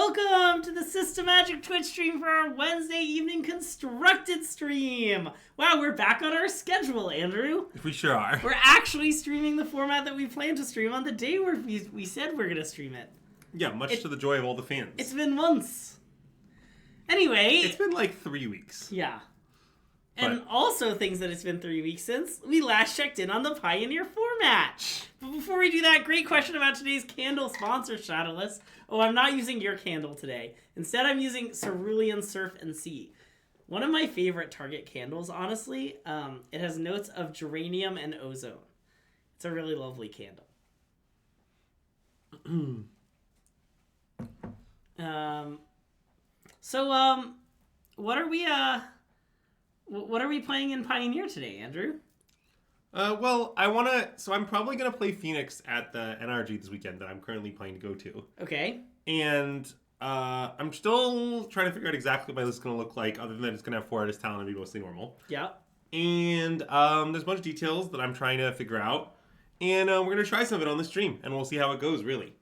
Welcome to the SystemMagic Twitch stream for our Wednesday evening constructed stream. Wow, we're back on our schedule, Andrew. We sure are. We're actually streaming the format that we planned to stream on the day where we said we're going to stream it. Yeah, much to the joy of all the fans. It's been months. Anyway. It's been like 3 weeks. Yeah. And also things that it's been 3 weeks since we last checked in on the Pioneer format. But before we do that, great question about today's candle sponsor, Shadowless. Oh, I'm not using your candle today. Instead, I'm using Cerulean Surf and Sea. One of my favorite Target candles, honestly. It has notes of geranium and ozone. It's a really lovely candle. What are we playing in Pioneer today, Andrew? I'm probably gonna play Phoenix at the NRG this weekend that I'm currently planning to go to. Okay. And I'm still trying to figure out exactly what my list is gonna look like, other than it's gonna have 4 artist talent and be mostly normal. Yeah. And there's a bunch of details that I'm trying to figure out, and we're gonna try some of it on the stream, and we'll see how it goes, really.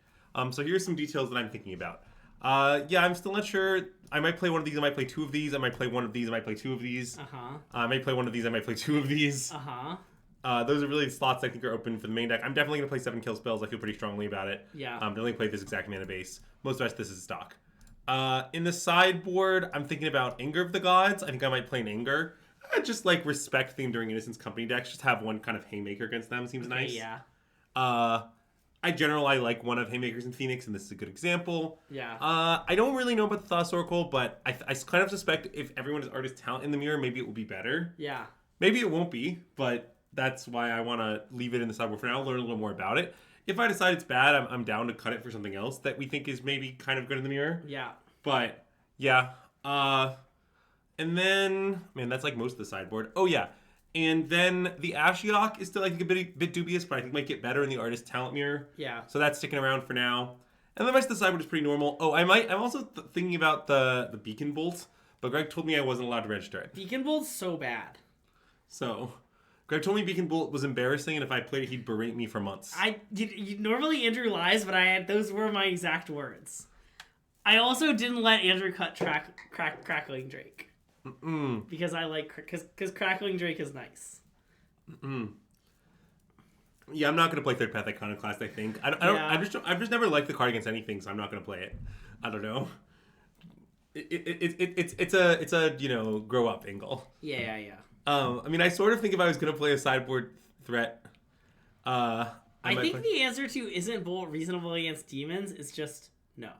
So here's some details that I'm thinking about. I'm still not sure. I might play one of these, I might play 2 of these, I might play one of these, I might play 2 of these. I might play one of these, I might play 2 of these. Those are really slots I think are open for the main deck. I'm definitely going to play 7 kill spells. I feel pretty strongly about it. Yeah. Definitely play this exact mana base. Most of the rest, this is stock. In the sideboard, I'm thinking about Anger of the Gods. I think I might play an Anger. I just like respect theme during Innocence Company decks. Just have one kind of Haymaker against them seems nice. Yeah. I generally like one of Haymakers in Phoenix, and this is a good example. Yeah. I don't really know about the Thought Oracle, but I kind of suspect if everyone has artist talent in the mirror, maybe it will be better. Yeah. Maybe it won't be, but that's why I want to leave it in the sideboard for now, learn a little more about it. If I decide it's bad, I'm down to cut it for something else that we think is maybe kind of good in the mirror. Yeah. But, yeah. And then, man, that's like most of the sideboard. Oh, yeah. And then the Ashiok is still, I think, a bit dubious, but I think might get better in the artist talent mirror. Yeah. So that's sticking around for now. And the rest of the sideboard is pretty normal. Oh, I'm also thinking about the Beacon Bolt, but Greg told me I wasn't allowed to register it. Beacon Bolt's so bad. So, Greg told me Beacon Bolt was embarrassing, and if I played it, he'd berate me for months. Normally Andrew lies, but those were my exact words. I also didn't let Andrew cut Crackling Drake. Because I like because Crackling Drake is nice. Yeah, I'm not gonna play Third Path Iconoclast. I think I've just never liked the card against anything, so I'm not gonna play it. I don't know. It's a grow up angle. Yeah. I mean, I sort of think if I was gonna play a sideboard threat, I think the answer to isn't Bolt reasonable against demons is just no.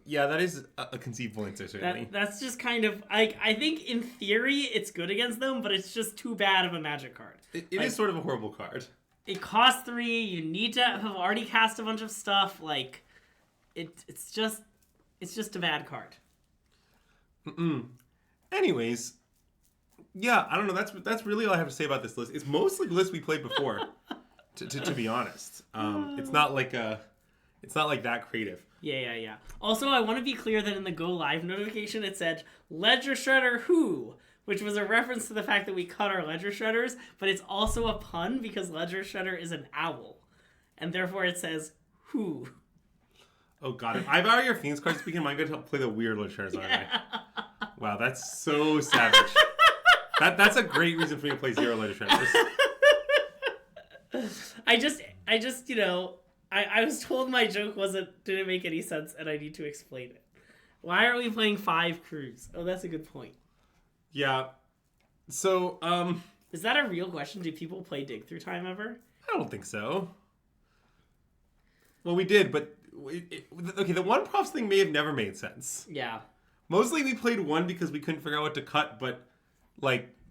Yeah, that is a conceivable answer, certainly. That's just kind of, I think in theory it's good against them, but it's just too bad of a magic card. It is sort of a horrible card. It costs 3, you need to have already cast a bunch of stuff, it's just a bad card. Anyways, yeah, I don't know, that's really all I have to say about this list. It's mostly the list we played before, to be honest. It's not like that creative. Yeah. Also, I want to be clear that in the Go Live notification, it said, Ledger Shredder Who? Which was a reference to the fact that we cut our Ledger Shredders, but it's also a pun because Ledger Shredder is an owl. And therefore it says, Who? Oh, God. If I borrow your Phoenix card speaking, I'm going to play the weird Ledger Shredders, aren't I? Wow, that's so savage. That's a great reason for me to play 0 Ledger Shredders. I was told my joke didn't make any sense, and I need to explain it. Why are we playing 5 crews? Oh, that's a good point. Yeah. So, is that a real question? Do people play Dig Through Time ever? I don't think so. Well, we did, but... okay, the one props thing may have never made sense. Yeah. Mostly we played 1 because we couldn't figure out what to cut, but,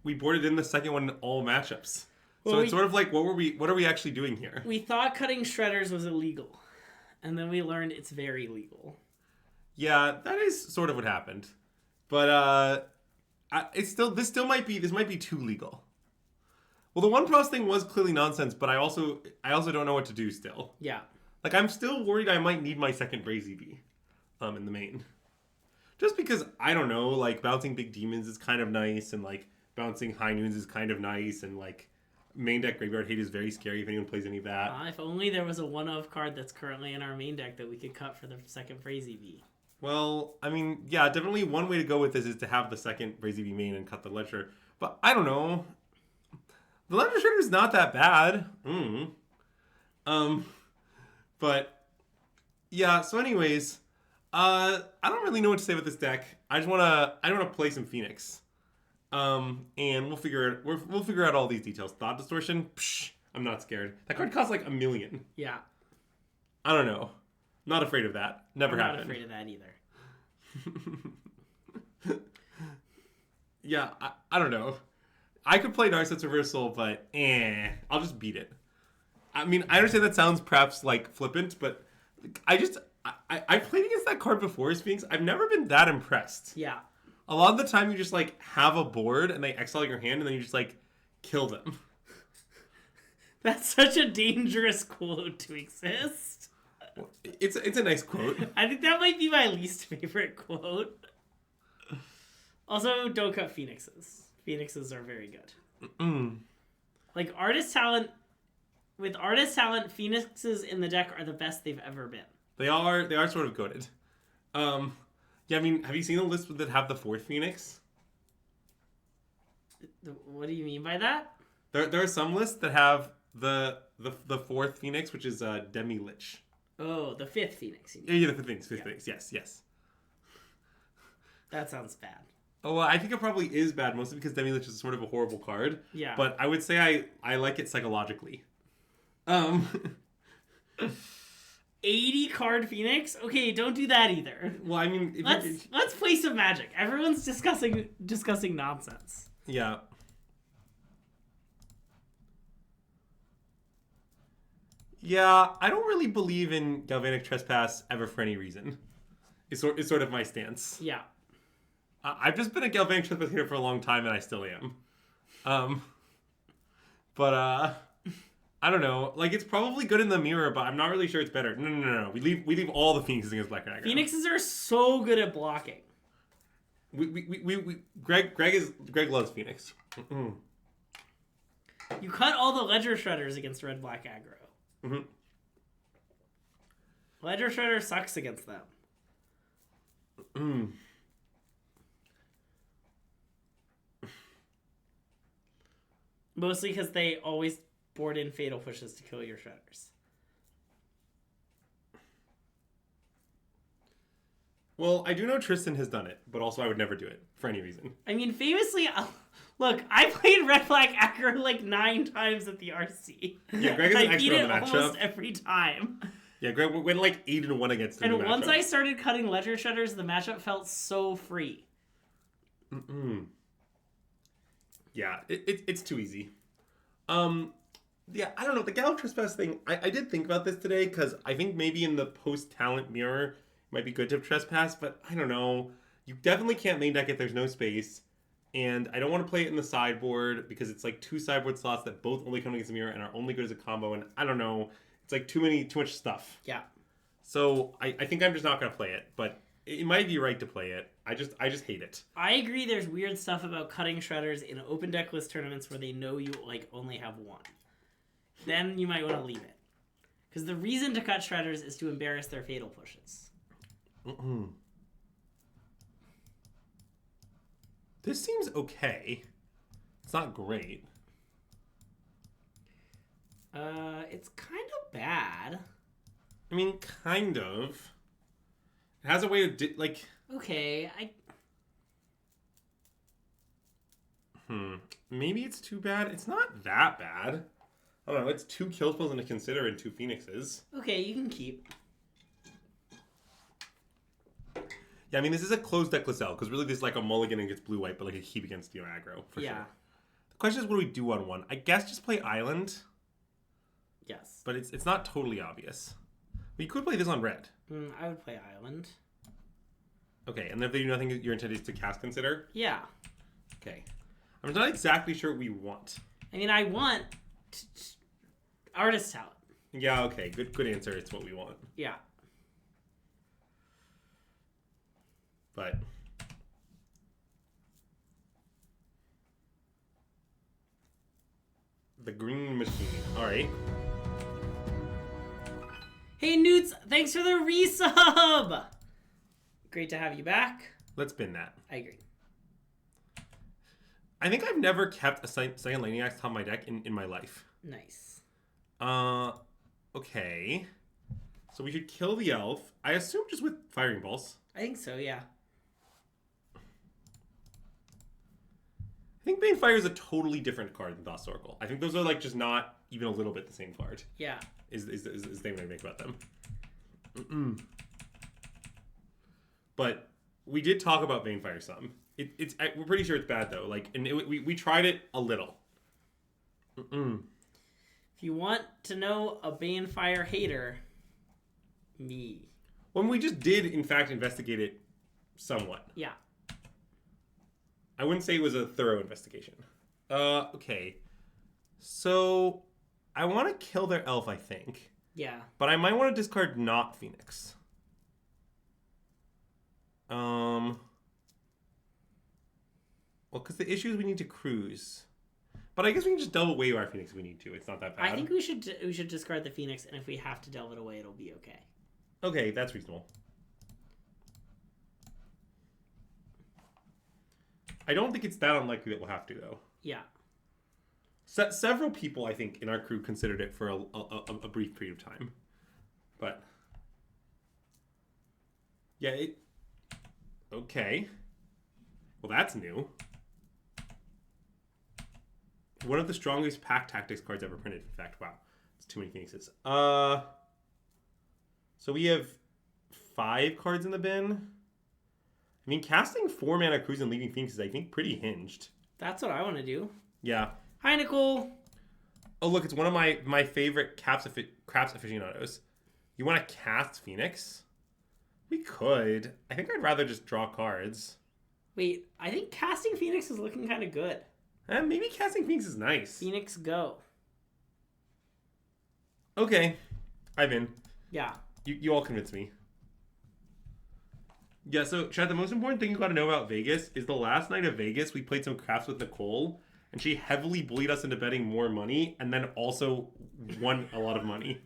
we boarded in the second one in all matchups. So it's sort of like, what are we actually doing here? We thought cutting shredders was illegal. And then we learned it's very legal. Yeah, that is sort of what happened. But this might be too legal. Well, the one pros thing was clearly nonsense, but I also don't know what to do still. Yeah. I'm still worried I might need my second Brazy B in the main. Just because, I don't know, bouncing big demons is kind of nice, and bouncing high noons is kind of nice, and main deck Graveyard Hate is very scary if anyone plays any of that. If only there was a one-of card that's currently in our main deck that we could cut for the second Brazy B. Well, I mean, yeah, definitely one way to go with this is to have the second Brazy be main and cut the ledger. But I don't know. The ledger shredder is not that bad. But yeah. So, anyways, I don't really know what to say about this deck. I wanna play some Phoenix. And we'll figure out all these details. Thought distortion. Psh, I'm not scared. That card costs like $1 million. Yeah. I don't know. Not afraid of that. Never happened. Not afraid of that either. Yeah, I don't know. I could play Narset's Reversal, but I'll just beat it. I mean, I understand that sounds perhaps like flippant, but I played against that card before, Sphinx. I've never been that impressed. Yeah. A lot of the time you just like have a board and they exile your hand and then you just like kill them. That's such a dangerous quote to exist. It's a nice quote. I think that might be my least favorite quote. Also, don't cut Phoenixes. Phoenixes are very good. Like artist talent, with artist talent, Phoenixes in the deck are the best they've ever been. They are sort of goated. Yeah, I mean, have you seen the list that have the fourth Phoenix? What do you mean by that? There are some lists that have the fourth Phoenix, which is Demi Lich. Oh, the fifth Phoenix. Yeah, the fifth Phoenix. Yes. That sounds bad. Oh, well, I think it probably is bad, mostly because Demi Lich is sort of a horrible card. Yeah. But I would say I like it psychologically. 80 card Phoenix? Okay, don't do that either. Well, I mean, let's play some Magic. Everyone's discussing nonsense. Yeah. Yeah, I don't really believe in Galvanic Trespass ever for any reason. It's sort of my stance. Yeah. I've just been a Galvanic Trespass hitter for a long time, and I still am. But I don't know. Like, it's probably good in the mirror, but I'm not really sure it's better. No. We leave all the Phoenixes against Black and Aggro. Phoenixes are so good at blocking. Greg loves Phoenix. You cut all the Ledger Shredders against Red Black Aggro. Mm-hmm. Ledger Shredder sucks against them. Mostly because they always board in Fatal Pushes to kill your Shredders. Well, I do know Tristan has done it, but also I would never do it for any reason. I mean, famously, look, I played Red Black Aggro like 9 times at the RC. Yeah, Greg is an expert on the matchup. Almost every time. Yeah, Greg went like 8-1 against him. And once I started cutting Ledger Shredders, the matchup felt so free. Yeah, it's too easy. Yeah, I don't know. The Gallic Trespass thing, I did think about this today because I think maybe in the post-talent mirror it might be good to have Trespass, but I don't know. You definitely can't main deck it. There's no space. And I don't want to play it in the sideboard because it's like 2 sideboard slots that both only come against the mirror and are only good as a combo. And I don't know. It's like too much stuff. Yeah. So I think I'm just not going to play it, but it might be right to play it. I just hate it. I agree there's weird stuff about cutting Shredders in open deck list tournaments where they know you like only have 1. Then you might want to leave it. Because the reason to cut Shredders is to embarrass their Fatal Pushes. This seems okay. It's not great. It's kind of bad. I mean, kind of. It has a way of Okay, Maybe it's too bad. It's not that bad. I don't know. It's 2 kill spells and to consider and 2 Phoenixes. Okay, you can keep. Yeah, I mean, this is a closed deck Lisselle, because really this is like a mulligan and gets blue-white, but like a keep against aggro, for sure. The question is, what do we do on 1? I guess just play Island. Yes. But it's not totally obvious. But you could play this on red. I would play Island. Okay, and if they do nothing, your intent is to cast Consider? Yeah. Okay. I'm not exactly sure what we want. I mean, I want Artist Talent. Yeah, okay. Good answer. It's what we want. Yeah. But the green machine. All right. Hey Newts, thanks for the resub. Great to have you back. Let's bin that. I agree. I think I've never kept a second Lightning Axe top of my deck in my life. Nice. Okay. So we should kill the elf. I assume just with Firing Pulse. I think so, yeah. I think Banefire is a totally different card than Thought Oracle. I think those are like just not even a little bit the same card. Yeah. Is the statement I make about them. But we did talk about Banefire some. We're pretty sure it's bad though. Like, and we tried it a little. If you want to know a Banefire hater, me. Well, we just did in fact investigate it somewhat. Yeah. I wouldn't say it was a thorough investigation. Okay. So, I want to kill their elf, I think. Yeah. But I might want to discard not Phoenix. Well, because the issue is we need to cruise. But I guess we can just delve away our Phoenix if we need to. It's not that bad. I think we should discard the Phoenix, and if we have to delve it away, it'll be okay. Okay, that's reasonable. I don't think it's that unlikely that we'll have to, though. Yeah. Several people, I think, in our crew considered it for a brief period of time. But, yeah, okay. Well, that's new. One of the strongest pack tactics cards ever printed, in fact. Wow. It's too many Phoenixes. So we have 5 cards in the bin. I mean, casting 4 mana cruise and leaving Phoenix is, I think, pretty hinged. That's what I want to do. Yeah. Hi, Nicole. Oh, look, it's one of my favorite craps aficionados. You want to cast Phoenix? We could. I think I'd rather just draw cards. Wait, I think casting Phoenix is looking kind of good. Maybe casting Phoenix is nice. Phoenix, go. Okay. I'm in. Yeah. You all convinced me. Yeah, so, Chad, the most important thing you got to know about Vegas is the last night of Vegas, we played some craps with Nicole, and she heavily bullied us into betting more money, and then also won a lot of money.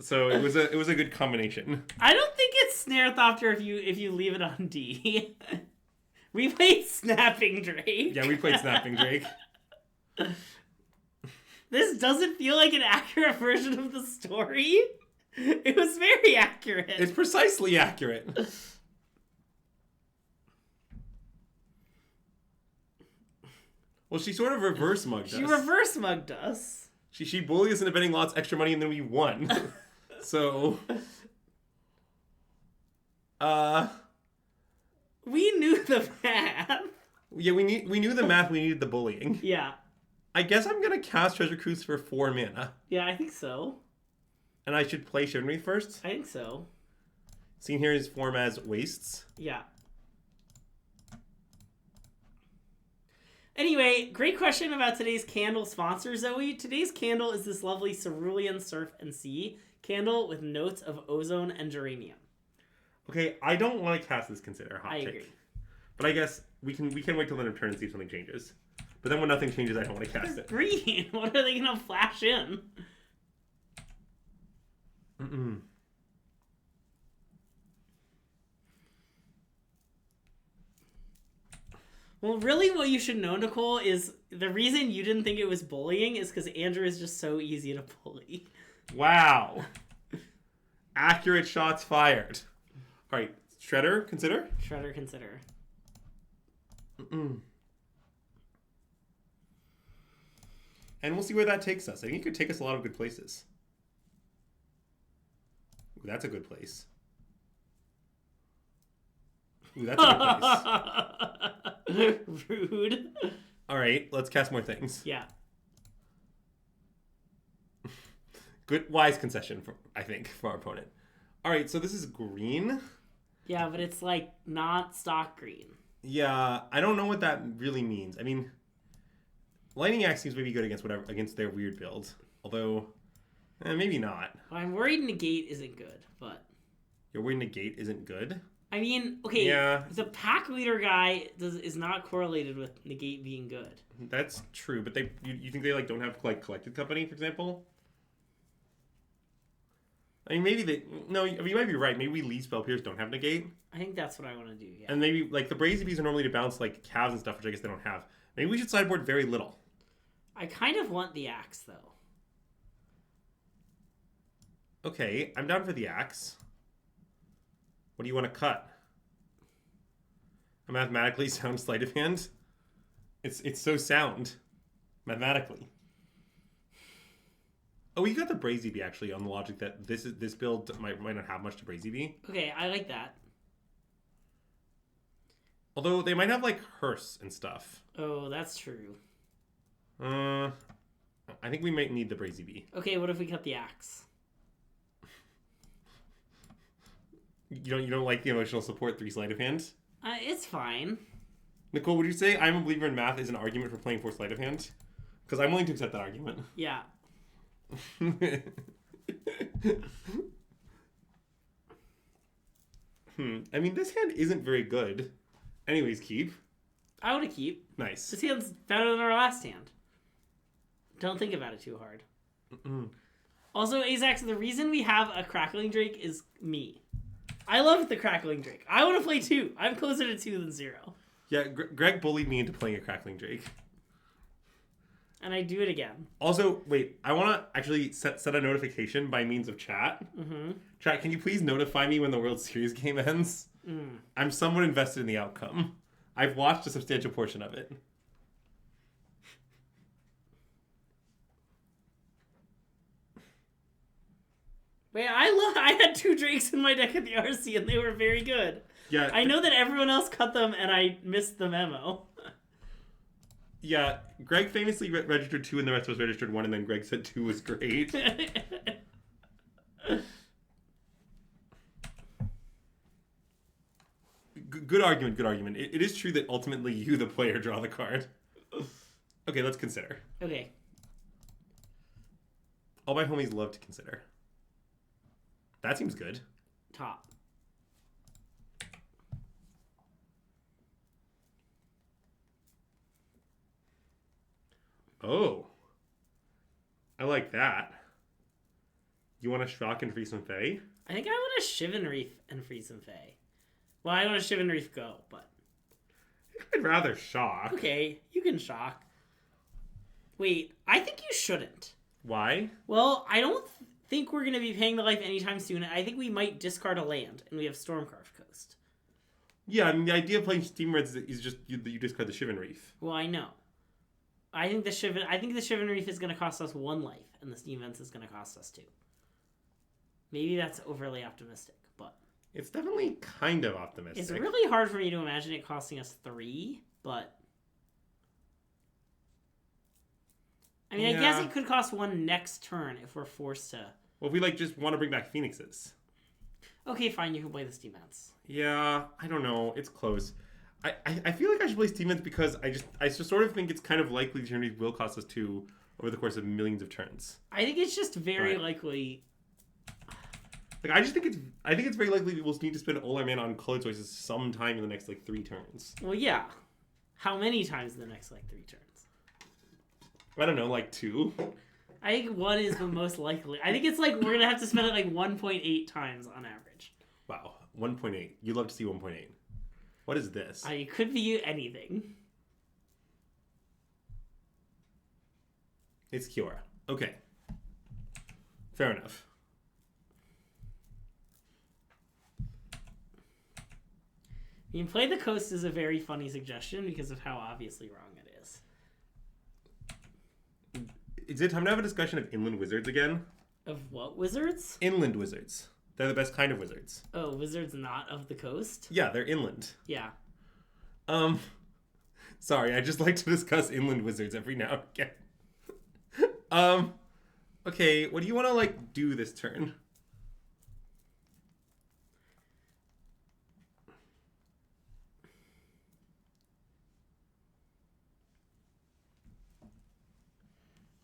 So it was a good combination. I don't think it's Snare Thopter if you leave it on D. We played Snapping Drake. Yeah, we played Snapping Drake. This doesn't feel like an accurate version of the story. It was very accurate. It's precisely accurate. Well, she sort of reverse mugged us. She reverse mugged us. She bullied us into betting lots extra money and then we won. So, we knew the math. Yeah, we knew the math. We needed the bullying. Yeah. I guess I'm gonna cast Treasure Cruise for 4 mana. Yeah, I think so. And I should play Shivan Wraith first. I think so. Seen here is form as wastes. Yeah. Anyway, great question about today's candle sponsor, Zoe. Today's candle is this lovely Cerulean Surf and Sea candle with notes of ozone and geranium. Okay, I don't want to cast this consider hot take. Agree. But I guess we can wait till the end of turn and see if something changes. But then when nothing changes, I don't want to cast it. Green. What are they gonna flash in? Well, really what you should know, Nicole, is the reason you didn't think it was bullying is because Andrew is just so easy to bully. Wow. Accurate shots fired. All right, Shredder, consider? Shredder, consider. And we'll see where that takes us. I think it could take us a lot of good places. Ooh, that's a good place. Ooh, that's a good place. Rude. All right, let's cast more things. Yeah. Good, wise concession, I think, for our opponent. All right, so this is green. Yeah, but it's like not stock green. Yeah, I don't know what that really means. I mean, Lightning Axe seems maybe good against their weird build. Although, maybe not. Well, I'm worried Negate isn't good, but... You're worried Negate isn't good? I mean, okay, yeah. The pack leader guy is not correlated with Negate being good. That's true, but you think they don't have collected company, for example? I mean, maybe they... No, you might be right. Maybe we leave Spell Pierce don't have negate. I think that's what I want to do, yeah. And maybe, like, the Brazy Bees are normally to bounce, like, calves and stuff, which I guess they don't have. Maybe we should sideboard very little. I kind of want the axe, though. Okay, I'm down for the axe. What do you want to cut? A mathematically sound sleight of hand? It's so sound. Mathematically. Oh, you got the Brazy Bee, actually, on the logic that this build might not have much to Brazy Bee. Okay, I like that. Although, they might have, like, hearse and stuff. Oh, that's true. I think we might need the Brazy Bee. Okay, what if we cut the axe? You don't like the emotional support 3 sleight of hand? It's fine. Nicole, would you say I'm a believer in math is an argument for playing 4 sleight of hand? Because I'm willing to accept that argument. Yeah. I mean, this hand isn't very good. Anyways, keep. I want to keep. Nice. This hand's better than our last hand. Don't think about it too hard. Also, Azax, the reason we have a Crackling Drake is me. I love the Crackling Drake. I want to play 2. I'm closer to 2 than 0. Yeah, Greg bullied me into playing a Crackling Drake. And I do it again. Also, wait, I want to actually set a notification by means of chat. Mm-hmm. Chat, can you please notify me when the World Series game ends? I'm somewhat invested in the outcome. I've watched a substantial portion of it. Wait, I had 2 Drakes in my deck at the RC and they were very good. Yeah. I know that everyone else cut them and I missed the memo. Yeah, Greg famously registered 2 and the rest of us registered 1, and then Greg said 2 was great. Good argument, good argument. It is true that ultimately you, the player, draw the card. Okay, let's consider. Okay. All my homies love to consider. That seems good. Top. Oh. I like that. You want to shock and freeze some Fae? I think I want to Shivan Reef and freeze some Fae. Well, I want to Shivan Reef go, but... I'd rather shock. Okay, you can shock. Wait, I think you shouldn't. Why? Well, I don't think we're going to be paying the life anytime soon. I think we might discard a land, and we have Stormcarved Coast. Yeah, I mean, the idea of playing Steam Reds is just you discard the Shivan Reef. Well, I know. I think the Shivan Reef is going to cost us 1 life, and the Steam Vents is going to cost us 2. Maybe that's overly optimistic, but... It's definitely kind of optimistic. It's really hard for me to imagine it costing us 3, but... I mean, I guess it could cost 1 next turn if we're forced to... Well, if we, just want to bring back Phoenixes. Okay, fine, you can play the Steam Vents. Yeah, I don't know. It's close. I feel like I should play Steam Vents because I just sort of think it's kind of likely the turn will cost us 2 over the course of millions of turns. I think it's just very likely... Like, I think it's very likely we'll need to spend all our mana on colored choices sometime in the next 3 turns. Well, yeah. How many times in the next 3 turns? I don't know, 2. I think 1 is the most likely. I think it's we're gonna have to spend it 1.8 times on average. Wow, 1.8. You'd love to see 1.8. What is this? It could be anything. It's Kiora. Okay. Fair enough. I mean, play the coast is a very funny suggestion because of how obviously wrong it is. Is it time to have a discussion of inland wizards again? Of what wizards? Inland wizards. They're the best kind of wizards. Oh, wizards not of the coast? Yeah, they're inland. Yeah. Sorry, I just like to discuss inland wizards every now and again. Okay, what do you want to, do this turn?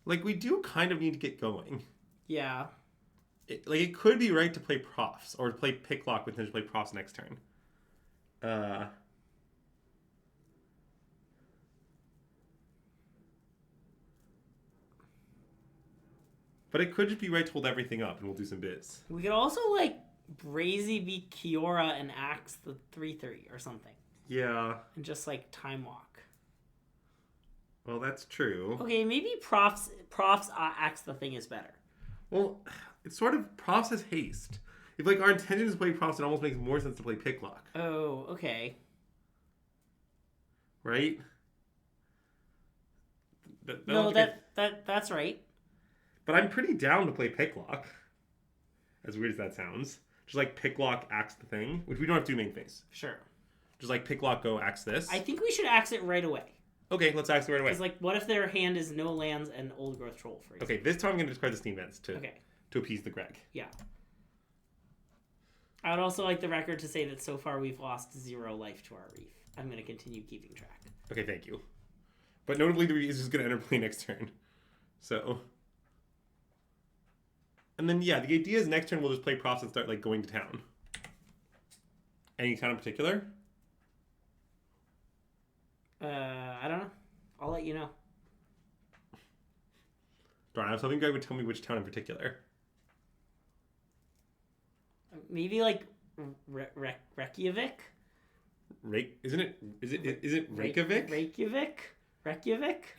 We do kind of need to get going. Yeah. It could be right to play profs, or play picklock with potentially play profs next turn. But it could just be right to hold everything up, and we'll do some biz. We could also, like, Brazy beat Kiora and axe the 3/3 or something. Yeah. And just, like, time walk. Well, that's true. Okay, maybe Prof's axe the thing is better. Well, it's sort of Profs has haste. If, like, our intention is to play Profs, it almost makes more sense to play Picklock. Oh, okay. Right? That's right. But I'm pretty down to play Picklock. As weird as that sounds. Just like Picklock axe the thing, which we don't have to do main phase. Sure. Just like Picklock go axe this. I think we should axe it right away. Okay, let's axe it right away. Because, like, what if their hand is no lands and Old Growth Troll, for example? Okay, this time I'm going to discard the Steam Vents to appease the Greg. Yeah. I would also like the record to say that so far we've lost 0 life to our Reef. I'm going to continue keeping track. Okay, thank you. But notably, the Reef is just going to enter play next turn. So... And then, yeah, the idea is next turn we'll just play Profs and start, like, going to town. Any town in particular? I don't know. I'll let you know. Darn, I was hoping Greg would tell me which town in particular. Maybe, like, Reykjavik? Is it Reykjavik? Reykjavik? I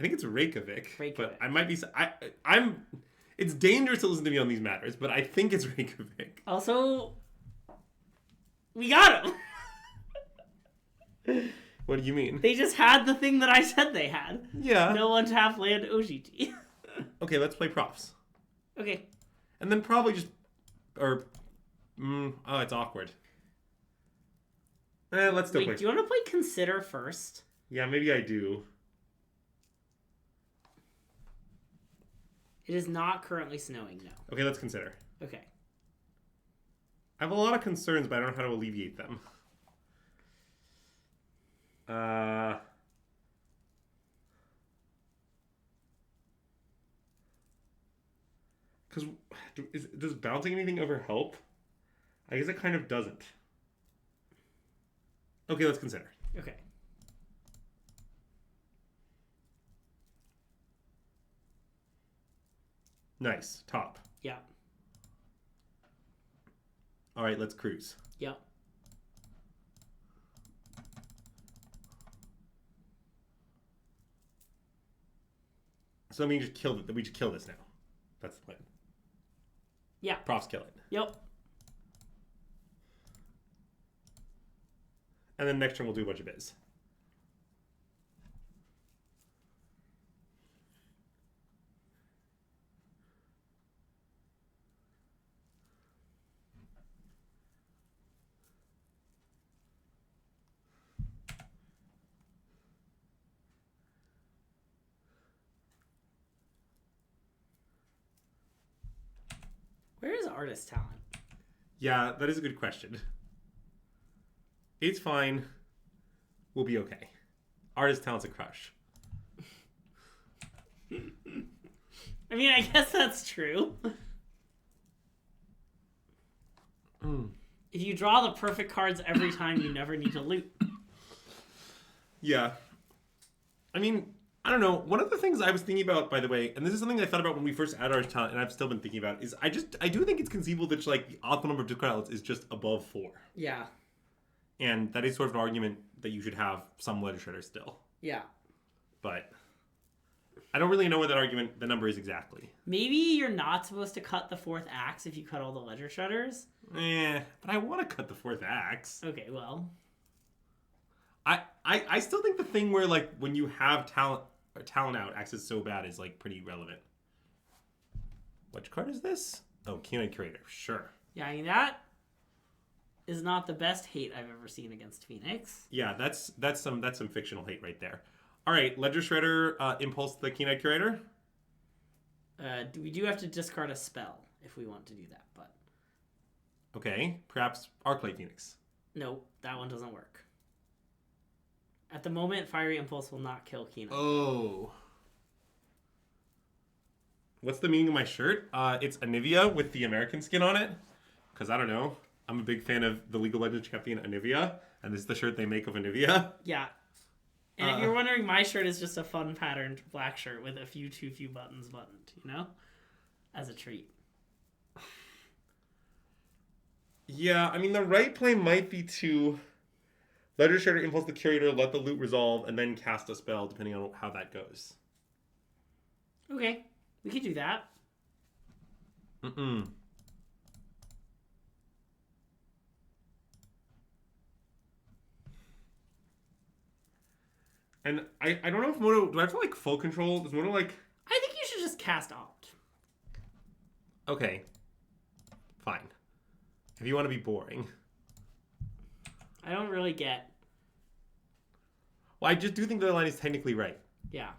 think it's Reykjavik. Reykjavik. But I might be... I'm... It's dangerous to listen to me on these matters, but I think it's Reykjavik. Also, we got him. What do you mean? They just had the thing that I said they had. Yeah. No untap land OGT. Okay, let's play Profs. Okay. And then probably just... Or... oh, it's awkward. Let's still play. Do you want to play Consider first? Yeah, maybe I do. It is not currently snowing, no. Okay, let's consider. Okay. I have a lot of concerns, but I don't know how to alleviate them. Because does bouncing anything ever help? I guess it kind of doesn't. Okay, let's consider. Okay. Nice. Top. Yeah. All right, let's cruise. Yeah. So we just kill it. We just kill this now. That's the plan. Yeah. Profs kill it. Yep. And then next turn we'll do a bunch of biz. Where is artist talent? Yeah, that is a good question. It's fine. We'll be okay. Artist talent's a crush. I mean, I guess that's true. If you draw the perfect cards every time, you never need to loot. Yeah. I mean, I don't know. One of the things I was thinking about, by the way, and this is something I thought about when we first added artist talent, and I've still been thinking about, is I do think it's conceivable that like the optimal number of discard outlets is just above 4. Yeah. And that is sort of an argument that you should have some ledger shredders still. Yeah. But I don't really know what the number is exactly. Maybe you're not supposed to cut the 4th axe if you cut all the ledger shredders. But I want to cut the 4th axe. Okay, well. I still think the thing where like when you have talent out, axe is so bad is like pretty relevant. Which card is this? Oh, Keen-Eyed Curator. Sure. Yeah, I mean that is not the best hate I've ever seen against Phoenix. Yeah, that's some fictional hate right there. All right, Ledger Shredder, Impulse the Keen-Eyed Curator. We do have to discard a spell if we want to do that, but okay, perhaps Arclight Phoenix. No, that one doesn't work. At the moment, Fiery Impulse will not kill Keen-Eyed. Oh. What's the meaning of my shirt? It's Anivia with the American skin on it. Because I don't know. I'm a big fan of the League of Legends champion Anivia. And this is the shirt they make of Anivia. Yeah. And if you're wondering, my shirt is just a fun patterned black shirt with a few too few buttons buttoned, you know? as a treat. Yeah, I mean, the right play might be to Ledger Shredder, Impulse the Curator, let the loot resolve, and then cast a spell, depending on how that goes. Okay, we could do that. And I don't know if Mono... Do I have to, like, full control? Does Mono, like... I think you should just cast Opt. Okay. Fine. If you want to be boring. I don't really get... Well, I just do think the line is technically right. Yeah.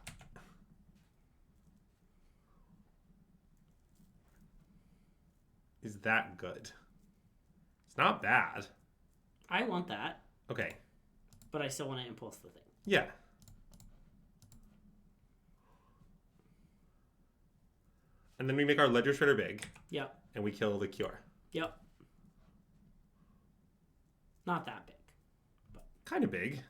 Is that good? It's not bad. I want that. Okay. But I still want to impulse the thing. Yeah. And then we make our Ledger Shredder big. Yep. And we kill the Cure. Yep. Not that big. But kind of big.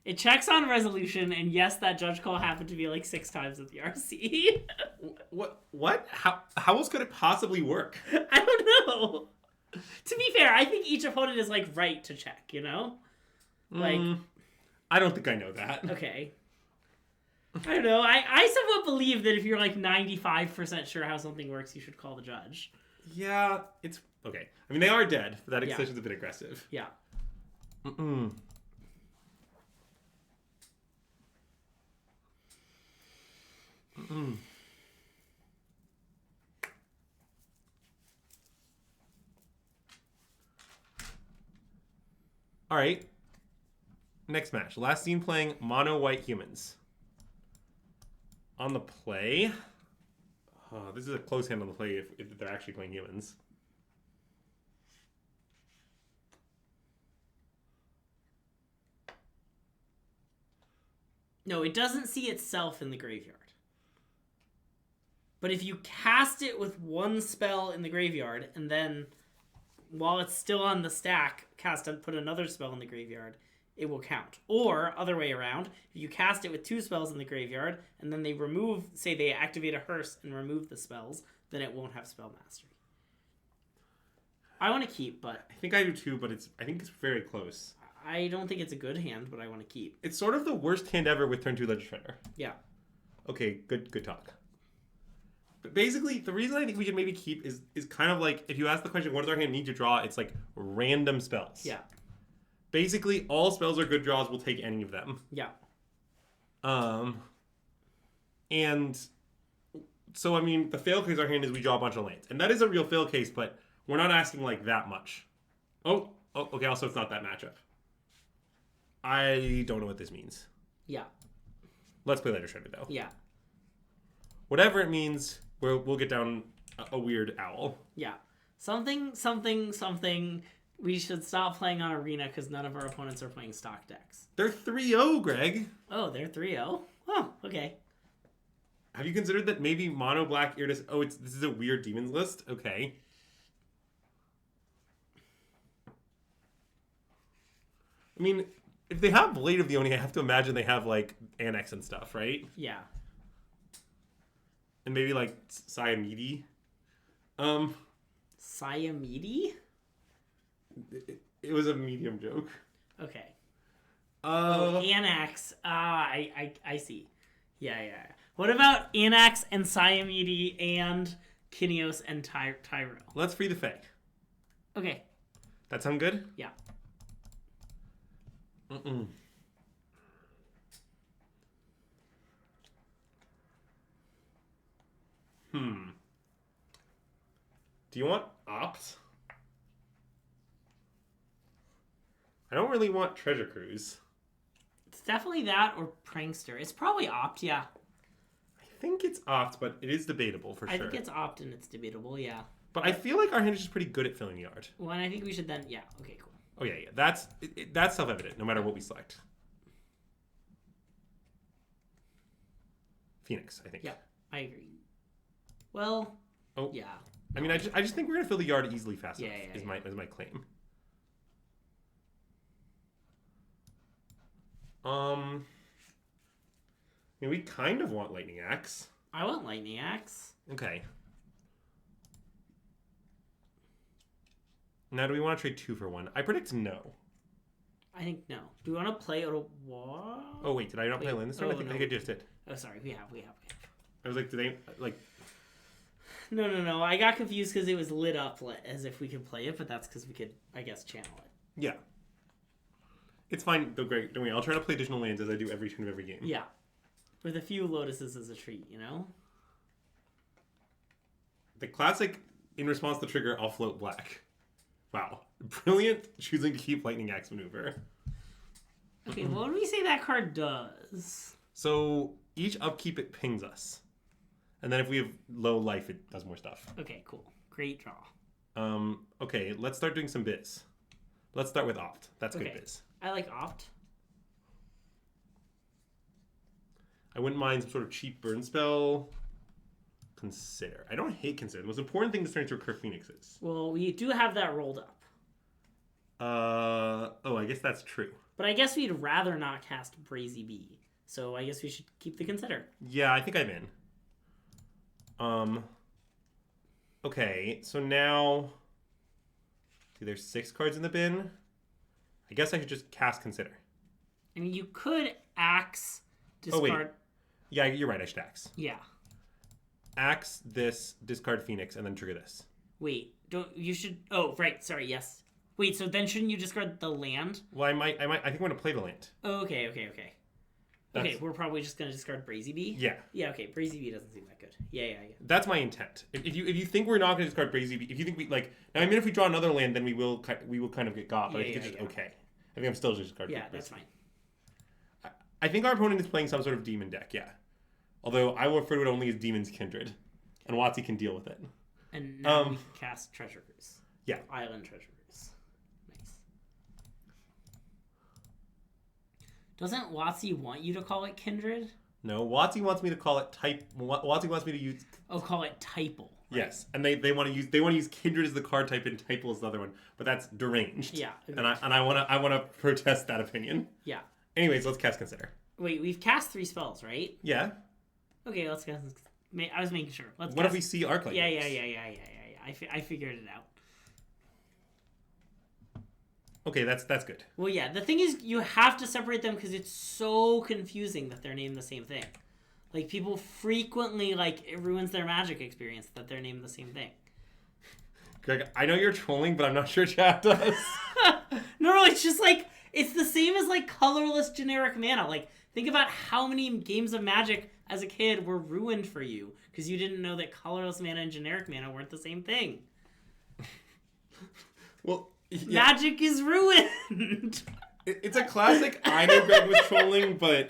It checks on resolution, and yes, that judge call happened to be like 6 times at the RC. What? How else could it possibly work? I don't know. To be fair, I think each opponent is like right to check, you know? Like I don't think I know that. Okay. I don't know. I somewhat believe that if you're like 95% sure how something works, you should call the judge. Yeah, it's okay. I mean, they are dead, but that extension's a bit aggressive. Yeah. All right. Next match. Last scene playing mono white humans. On the play. Oh, this is a close hand on the play if they're actually playing humans. No, it doesn't see itself in the graveyard. But if you cast it with one spell in the graveyard, and then, while it's still on the stack, put another spell in the graveyard, it will count. Or, other way around, if you cast it with 2 spells in the graveyard, and then they remove, say they activate a hearse and remove the spells, then it won't have spell mastery. I want to keep, but... I think I do too, but I think it's very close. I don't think it's a good hand, but I want to keep. It's sort of the worst hand ever with turn 2 Ledger Shredder. Yeah. Okay, good talk. But basically, the reason I think we should maybe keep is kind of like, if you ask the question, what does our hand need to draw? It's like random spells. Yeah. Basically, all spells are good draws. We'll take any of them. Yeah. And so, I mean, the fail case our hand is we draw a bunch of lands. And that is a real fail case, but we're not asking like that much. Oh, okay, also it's not that matchup. I don't know what this means. Yeah. Let's play Ledger Shredder, though. Yeah. Whatever it means, we'll get down a weird owl. Yeah. Something. We should stop playing on Arena because none of our opponents are playing stock decks. They're 3-0, Greg. Oh, they're 3-0? Oh, okay. Have you considered that maybe mono black Iridis... Oh, this is a weird demons list? Okay. I mean, if they have Blade of the Oni, I have to imagine they have, like, Annex and stuff, right? Yeah. And maybe, like, Siamidi. Siamidi? It was a medium joke. Okay. Annex. I see. Yeah. What about Annex and Siamidi and Kineos and Tyrell? Let's free the Fae. Okay. That sound good? Yeah. Do you want Opt? I don't really want Treasure Cruise. It's definitely that or Prankster. It's probably Opt, yeah. I think it's Opt, but it is debatable for sure. I think it's Opt and it's debatable, yeah. But I feel like our hand is just pretty good at filling the art. Well, and I think we should then... Yeah, okay, cool. Oh, yeah. That's self-evident, no matter what we select. Phoenix, I think. Yeah, I agree. Well, yeah. I mean, I just think we're going to fill the yard easily fast enough, is my claim. mean, we kind of want Lightning Axe. I want Lightning Axe. Okay. Now, do we want to trade 2 for 1? I predict no. I think no. Do we want to play a what? Oh, wait. Did I not play land this turn? I think I just did. Oh, sorry. We have. I was like, did they, like... No. I got confused because it was lit up as if we could play it, but that's because we could, I guess, channel it. Yeah. It's fine, though, Greg. Don't worry. I'll try to play additional lands as I do every turn of every game. Yeah. With a few Lotuses as a treat, you know? The classic, in response to trigger, I'll float black. Wow. Brilliant choosing to keep Lightning Axe maneuver. Okay, what do we say that card does? So, each upkeep it pings us. And then if we have low life, it does more stuff. Okay, cool. Great draw. Okay, let's start doing some biz. Let's start with opt. That's good biz. I like opt. I wouldn't mind some sort of cheap burn spell. Consider. I don't hate consider. The most important thing to turn into Recur Phoenix is. Well, we do have that rolled up. Oh, I guess that's true. But I guess we'd rather not cast Brazy Bee. So I guess we should keep the consider. Yeah, I think I'm in. Okay, so now... See, there's 6 cards in the bin. I guess I should just cast consider. I mean, you could axe, discard... Oh, wait. Yeah, you're right, I should axe. Yeah. Axe this, discard Phoenix, and then trigger this. Wait, you should... Oh, right, sorry, yes. Wait, so then shouldn't you discard the land? Well, I think I'm going to play the land. Oh, okay. Okay, we're probably just going to discard Brazy Bee? Yeah. Yeah, okay, Brazy Bee doesn't seem that good. Yeah. That's my intent. If you think we're not going to discard Brazy Bee, if you think we, like... Now, I mean, if we draw another land, then we will kind of get got, but I think it's just okay. I think I'm still just discarding. Yeah, that's fine. I think our opponent is playing some sort of demon deck, yeah. Although I will refer to it only as Demon's Kindred. And WotC can deal with it. And now we can cast Treasure Cruise. Yeah. Island Treasure Cruise. Nice. Doesn't WotC want you to call it Kindred? No, WotC wants me to call it type. WotC wants me to use. Oh, call it Typal. Right? Yes, and they want to use Kindred as the card type and Typal as the other one, but that's deranged. Yeah. And I want to protest that opinion. Yeah. Anyways, let's cast Consider. Wait, we've cast 3 spells, right? Yeah. Okay, let's cast. I was making sure. What if we see Arc like Yeah. this? I figured it out. Okay, that's good. Well, yeah. The thing is, you have to separate them because it's so confusing that they're named the same thing. Like, people frequently, it ruins their Magic experience that they're named the same thing. Greg, I know you're trolling, but I'm not sure chat does. No, it's just it's the same as colorless generic mana. Think about how many games of Magic as a kid were ruined for you because you didn't know that colorless mana and generic mana weren't the same thing. Well, yeah. Magic is ruined. It's a classic. I know Greg was trolling, but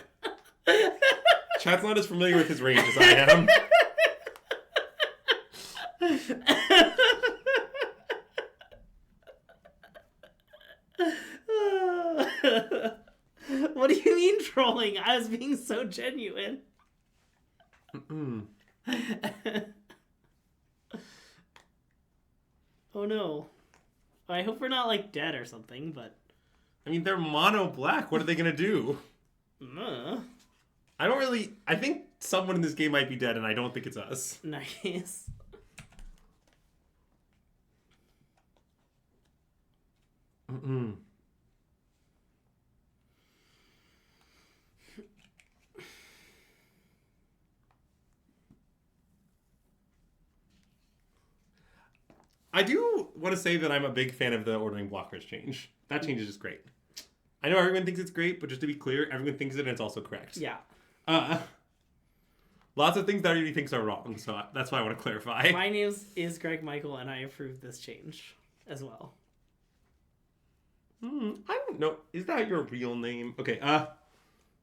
chat's not as familiar with his range as I am. What do you mean trolling? I was being so genuine. Oh no. I hope we're not dead or something, but... I mean, they're mono black. What are they going to do? I think someone in this game might be dead, and I don't think it's us. Nice. I do want to say that I'm a big fan of the ordering blockers change. That change is just great. I know everyone thinks it's great, but just to be clear, everyone thinks it and it's also correct. Yeah. Lots of things that everybody thinks are wrong, so that's why I want to clarify. My name is Greg Michael, and I approve this change as well. I don't know. Is that your real name? Okay.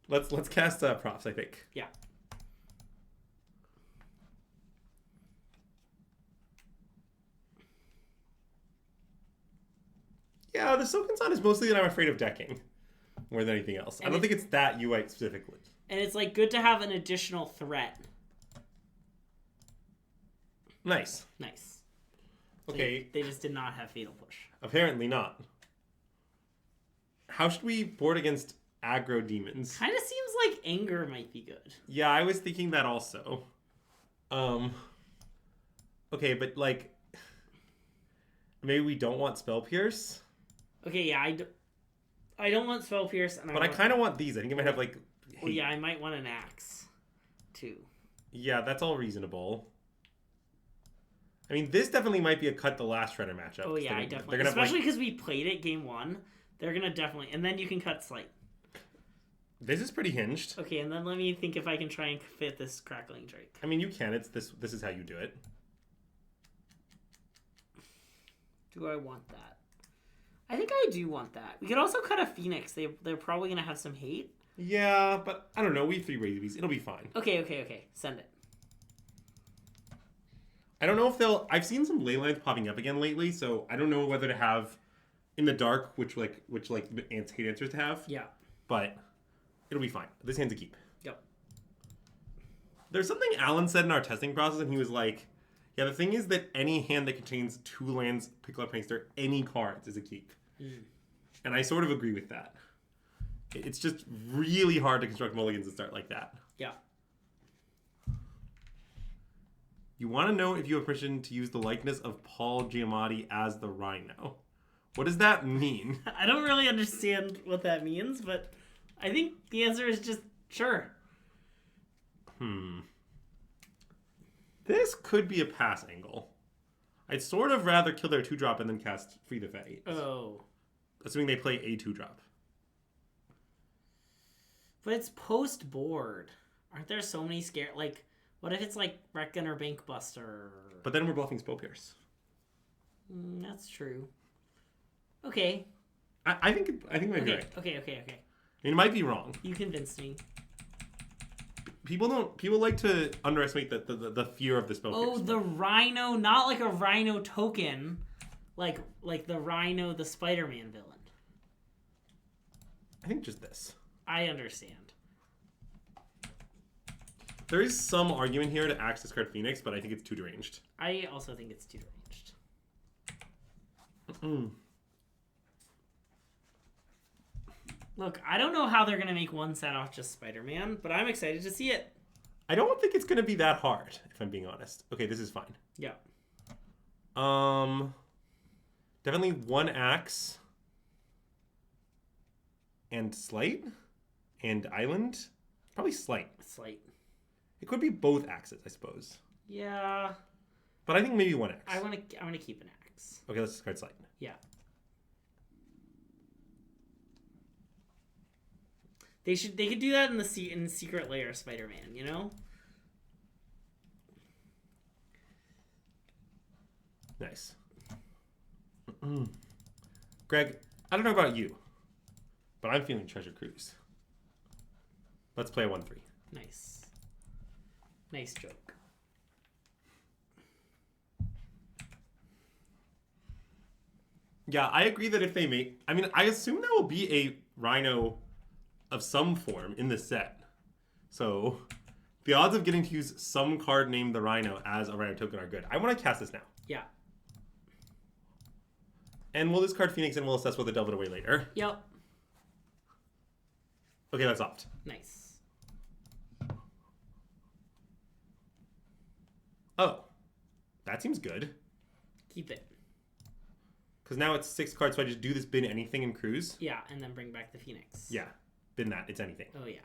Let's cast props, I think. Yeah. Yeah, the Soken-san is mostly that I'm afraid of decking more than anything else. I don't think it's that UI specifically. And it's good to have an additional threat. Nice. Okay. They just did not have Fatal Push. Apparently not. How should we board against aggro demons. Kind of seems like anger might be good. Yeah, I was thinking that also. Okay, but like, maybe we don't want Spell Pierce. Okay, yeah, I don't want Spell Pierce, But I kind of want these. I think I might have like. Well, yeah, I might want an axe, too. Yeah, that's all reasonable. I mean, this definitely might be a cut the last Shredder matchup. Oh yeah, I definitely. Especially because we played it game 1, they're gonna definitely, and then you can cut Slight. This is pretty hinged. Okay, and then let me think if I can try and fit this Crackling Drake. I mean, you can. It's this. This is how you do it. Do I want that? I think I do want that. We could also cut a Phoenix. They're probably gonna have some hate. Yeah, but I don't know. We have 3 Rabies. It'll be fine. Okay. Send it. I don't know if they'll... I've seen some ley lines popping up again lately, so I don't know whether to have in the dark, which ants hate answers to have. Yeah. But it'll be fine. This hand's a keep. Yep. There's something Alan said in our testing process, and he was like, yeah, the thing is that any hand that contains 2 lands, Pickle Up Prankster, any cards is a keep. And I sort of agree with that. It's just really hard to construct mulligans and start like that. Yeah. You want to know if you have permission to use the likeness of Paul Giamatti as the Rhino. What does that mean? I don't really understand what that means, but I think the answer is just sure. This could be a pass angle. I'd sort of rather kill their 2-drop and then cast Free the Fate. Oh. Assuming they play a 2-drop. But it's post-board. Aren't there so many like, what if it's like Reckon or Bankbuster? But then we're bluffing Spell Pierce. That's true. Okay. I think it might be right. Okay. It might be wrong. You convinced me. People like to underestimate the fear of the Spell Pierce. Oh, the Rhino, not like a Rhino token, like the Rhino, the Spider-Man villain. I think just this. I understand. There is some argument here to axe discard Phoenix, but I think it's too deranged. I also think it's too deranged. Look, I don't know how they're going to make one set off just Spider-Man, but I'm excited to see it. I don't think it's going to be that hard, if I'm being honest. Okay, this is fine. Yeah. Definitely 1 axe. And Slight. And Island. Probably Slight. Slight. It could be both axes, I suppose. Yeah. But I think maybe 1 axe. I want to keep an axe. Okay, let's discard Slight. Yeah. They could do that in the Secret Lair Spider-Man, you know? Nice. Greg, I don't know about you, but I'm feeling Treasure Cruise. Let's play a 1-3. Nice. Nice joke. Yeah, I agree that if they make... I mean, I assume there will be a Rhino of some form in this set. So, the odds of getting to use some card named the Rhino as a Rhino token are good. I want to cast this now. Yeah. And we'll discard Phoenix and we'll assess whether to delve it away later. Yep. Okay, that's opt. Nice. Oh. That seems good. Keep it. Because now it's 6 cards, so I just do this bin anything and cruise? Yeah, and then bring back the Phoenix. Yeah. Bin that. It's anything. Oh, yeah.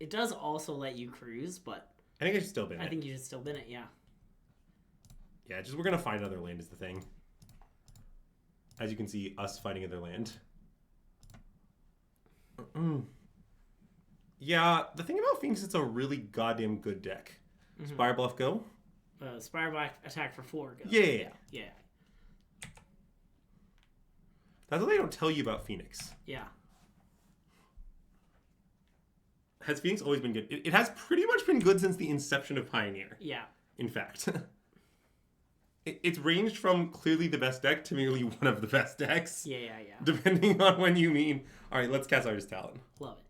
It does also let you cruise, but... I think I should still bin it. I think you should still bin it, yeah. Yeah, just we're going to find another land is the thing. As you can see, us fighting another land. Yeah, the thing about Phoenix, it's a really goddamn good deck. Spire Bluff, go? Spire Black attack for 4, go. Yeah. Yeah. That's what they don't tell you about Phoenix. Yeah. Has Phoenix always been good? It has pretty much been good since the inception of Pioneer. Yeah. In fact. It's ranged from clearly the best deck to merely one of the best decks. Yeah. Depending on when you mean. All right, let's cast Artist Talent. Love it.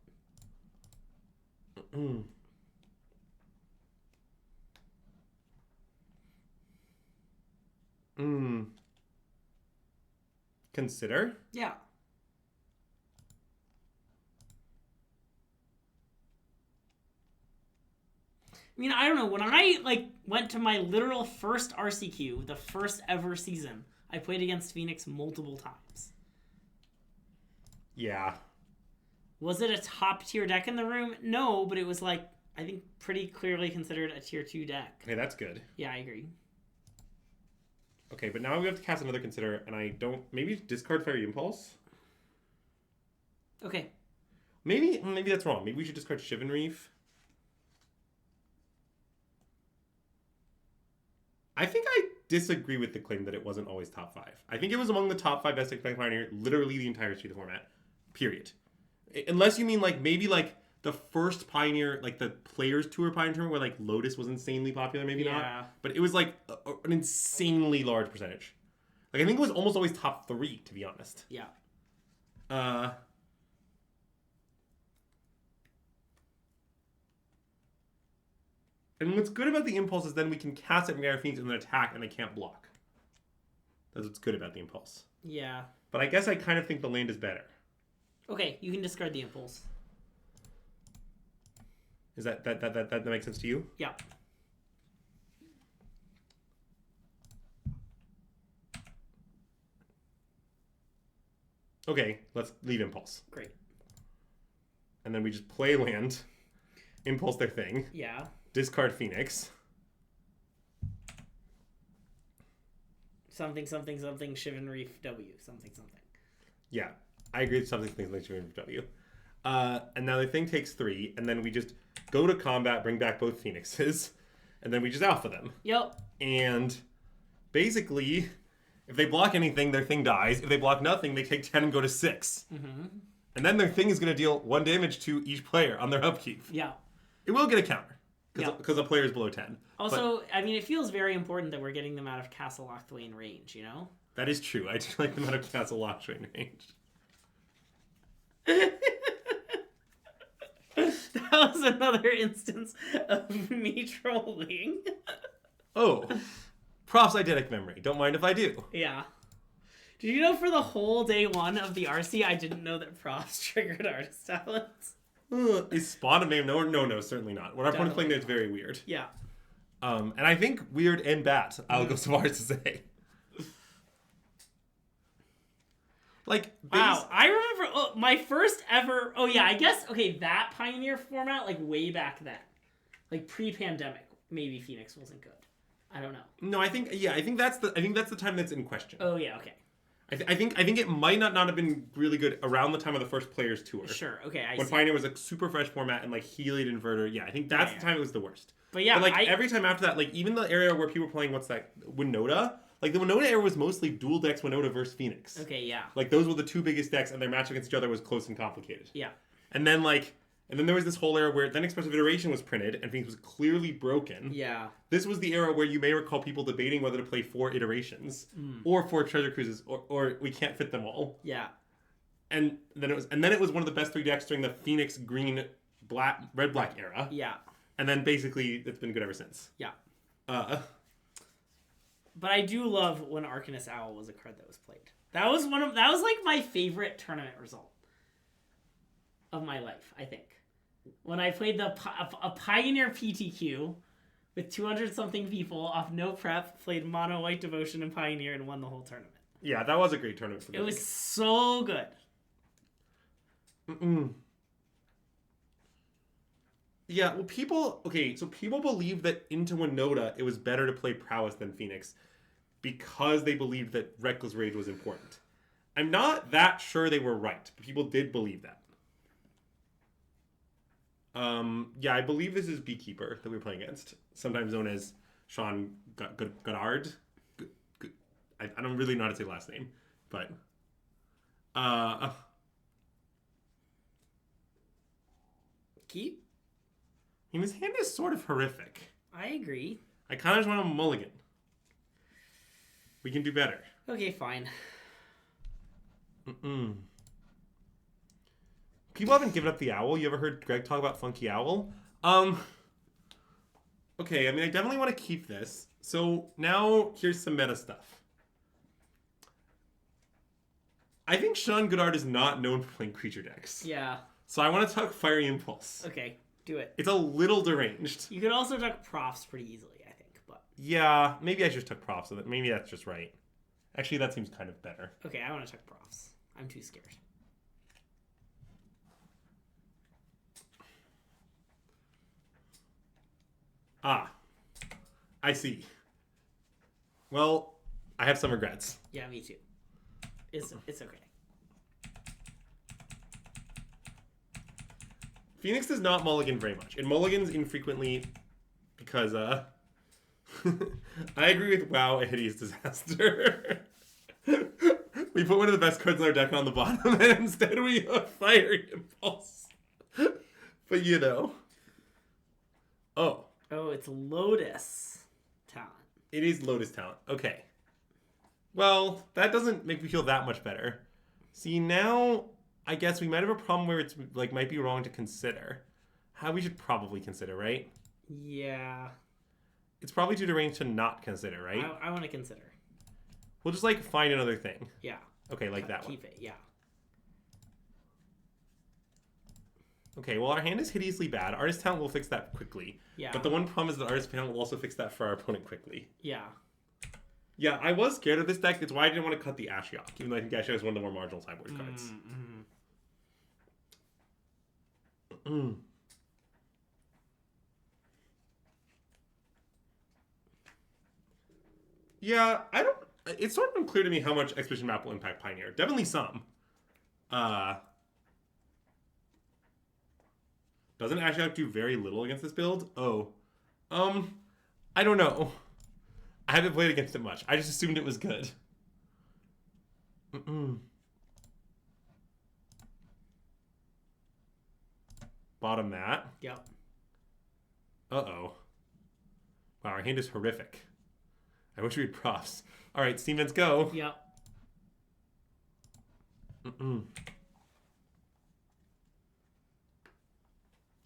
Consider? Yeah. I mean, I don't know. When I went to my literal first RCQ, the first ever season, I played against Phoenix multiple times. Yeah. Was it a top tier deck in the room? No, but it was I think pretty clearly considered a tier 2 deck. Okay, that's good. Yeah, I agree. Okay, but now we have to cast another consider, and I don't... Maybe discard Fiery Impulse? Okay. Maybe that's wrong. Maybe we should discard Shivan Reef. I think I disagree with the claim that it wasn't always top 5. I think it was among the top 5 best deck Pioneer literally the entire Street format. Period. Unless you mean maybe the first Pioneer, the Players Tour Pioneer where Lotus was insanely popular, maybe not. But it was an insanely large percentage. I think it was almost always top 3, to be honest. Yeah. And what's good about the Impulse is then we can cast it from Air Phoenix and then attack and they can't block. That's what's good about the Impulse. Yeah. But I guess I kind of think the land is better. Okay, you can discard the Impulse. Is that makes sense to you? Yeah. Okay, let's leave Impulse. Great. And then we just play land, Impulse their thing. Yeah. Discard Phoenix. Something, Shivan Reef W. Something. Yeah, I agree with something, Shivan Reef W. And now the thing takes 3, and then we just go to combat, bring back both Phoenixes, and then we just alpha them. Yep. And basically, if they block anything, their thing dies. If they block nothing, they take 10 and go to 6. Mm-hmm. And then their thing is going to deal 1 damage to each player on their upkeep. Yeah. It will get a counter. Because the player is below 10. Also, I mean, it feels very important that we're getting them out of Castle Lochthwain range, you know? That is true. I do like them out of Castle Lochthwain range. That was another instance of me trolling. Oh. Props eidetic memory. Don't mind if I do. Yeah. Did you know for the whole day 1 of the RC, I didn't know that props triggered artist talents? Is Spawn a name? No, certainly not. When our opponent's playing there, it's very weird. Yeah. And I think weird and bat, I'll go so far as to say. Wow, I remember my first ever... Oh, yeah, I guess, that Pioneer format, way back then. Pre-pandemic, maybe Phoenix wasn't good. I don't know. No, I think that's the time that's in question. Oh, yeah, okay. I think it might not have been really good around the time of the first Players Tour. Sure, okay, I when see. Pioneer was a super fresh format and Heliod Inverter. Yeah, I think that's the time it was the worst. But yeah, every time after that, even the area where people were playing Winota, the Winota era was mostly dual decks Winota versus Phoenix. Okay, yeah. Those were the 2 biggest decks, and their match against each other was close and complicated. Yeah. And then there was this whole era where then Expressive Iteration was printed, and Phoenix was clearly broken. Yeah. This was the era where you may recall people debating whether to play 4 iterations or 4 treasure cruises, or we can't fit them all. Yeah. And then it was one of the best 3 decks during the Phoenix green red black era. Yeah. And then basically it's been good ever since. Yeah. But I do love when Arcanist Owl was a card that was played. That was my favorite tournament result of my life, I think. When I played a Pioneer PTQ with 200-something people off no prep, played Mono White Devotion and Pioneer, and won the whole tournament. Yeah, that was a great tournament for me. It was so good. Yeah, well, people believe that into Winota it was better to play Prowess than Phoenix because they believed that Reckless Rage was important. I'm not that sure they were right, but people did believe that. Yeah, I believe this is Beekeeper that we're playing against, sometimes known as Sean Goddard. I don't really know how to say last name, but Keep? I mean, his hand is sort of horrific. I agree. I kind of just want a mulligan. We can do better. Okay, fine. People haven't given up the owl. You ever heard Greg talk about Funky Owl? Okay, I mean, I definitely want to keep this. So now here's some meta stuff. I think Sean Goddard is not known for playing creature decks. Yeah. So I want to talk Fiery Impulse. Okay. Do it. It's a little deranged. You could also duck profs pretty easily, I think. But yeah, maybe I just took profs. So maybe that's just right. Actually, that seems kind of better. Okay, I want to check profs. I'm too scared. Ah, I see. Well, I have some regrets. Yeah, me too. It's okay. Phoenix does not mulligan very much. It mulligans infrequently because, I agree with WoW, a hideous disaster. We put one of the best cards in our deck on the bottom, and instead we have Fire Impulse. But you know. Oh. Oh, it's Lotus talent. It is Lotus talent. Okay. Well, that doesn't make me feel that much better. See, now I guess we might have a problem where it's like might be wrong to consider. How we should probably consider, right? Yeah. It's probably too deranged to not consider, right? I want to consider. We'll just like find another thing. Yeah. Okay, like that one. Keep it, yeah. Okay, well, our hand is hideously bad. Artist talent will fix that quickly. Yeah. But the one problem is that artist talent will also fix that for our opponent quickly. Yeah. Yeah, I was scared of this deck. That's why I didn't want to cut the Ashiok, even though I think Ashiok is one of the more marginal sideboard cards. Yeah, I don't... It's sort of unclear to me how much Expedition Map will impact Pioneer. Definitely some. Doesn't Ashiok do very little against this build? Oh. I don't know. I haven't played against it much. I just assumed it was good. Bottom that. Yep. Uh-oh. Wow, our hand is horrific. I wish we had profs. All right, Steam Vents go. Yep.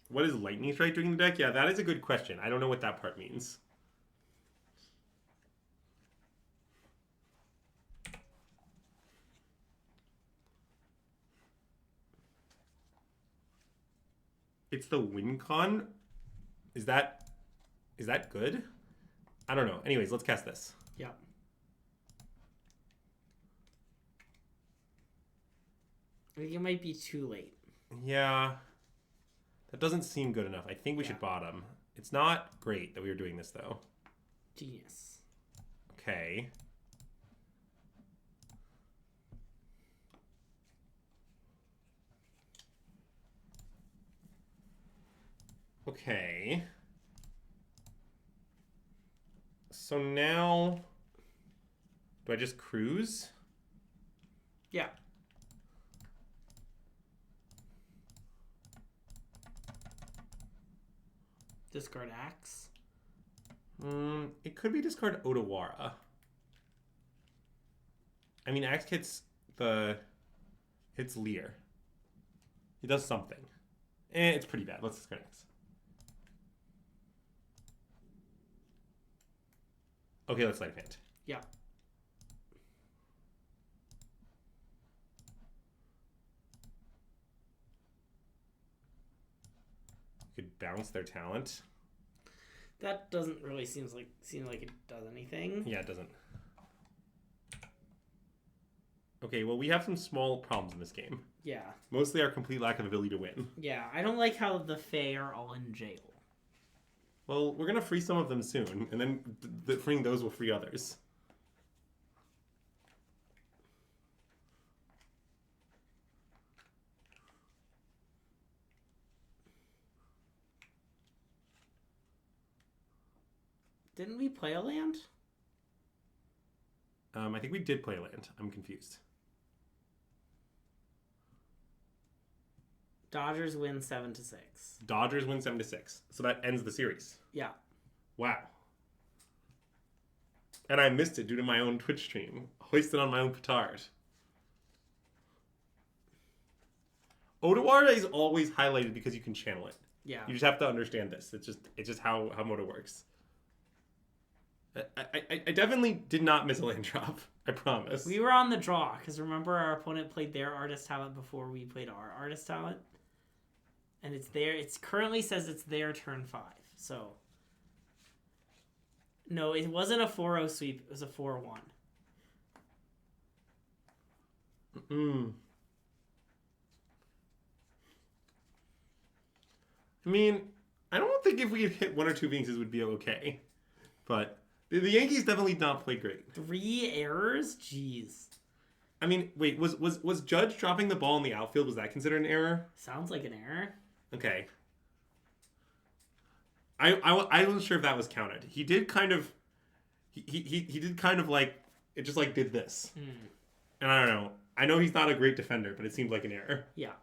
What is Lightning Strike doing in the deck? Yeah, that is a good question. I don't know what that part means. It's the win con? Is that good? I don't know. Anyways, let's cast this. Yeah. I think it might be too late. Yeah. That doesn't seem good enough. I think we should bottom. It's not great that we were doing this, though. Genius. Okay. Okay. So now, do I just cruise? Yeah. Discard Axe. It could be discard Otawara. I mean, Axe hits Lear. He does something. It's pretty bad. Let's discard Axe. Okay, let's Light of Hand. Yeah. You could bounce their talent. That doesn't really seem like it does anything. Yeah, it doesn't. Okay, well, we have some small problems in this game. Yeah. Mostly our complete lack of ability to win. Yeah, I don't like how the Fae are all in jail. Well, we're going to free some of them soon, and then freeing those will free others. Didn't we play a land? I think we did play a land. I'm confused. Dodgers win 7-6. Dodgers win 7-6. So that ends the series. Yeah. Wow. And I missed it due to my own Twitch stream. Hoisted on my own petard. Otawara is always highlighted because you can channel it. Yeah. You just have to understand this. It's just how Moto works. I definitely did not miss a land drop. I promise. We were on the draw because remember our opponent played their artist talent before we played our artist talent. And it's there. It currently says it's their turn 5. So. No, it wasn't a 4-0 sweep. It was a 4-1. I mean, I don't think if we had hit 1 or 2 Phoenixes, it would be okay. But the Yankees definitely not play great. 3 errors? Jeez. I mean, wait, was Judge dropping the ball in the outfield, was that considered an error? Sounds like an error. Okay. I wasn't sure if that was counted. He did kind of... He did kind of like... It just like did this. And I don't know. I know he's not a great defender, but it seemed like an error. Yeah.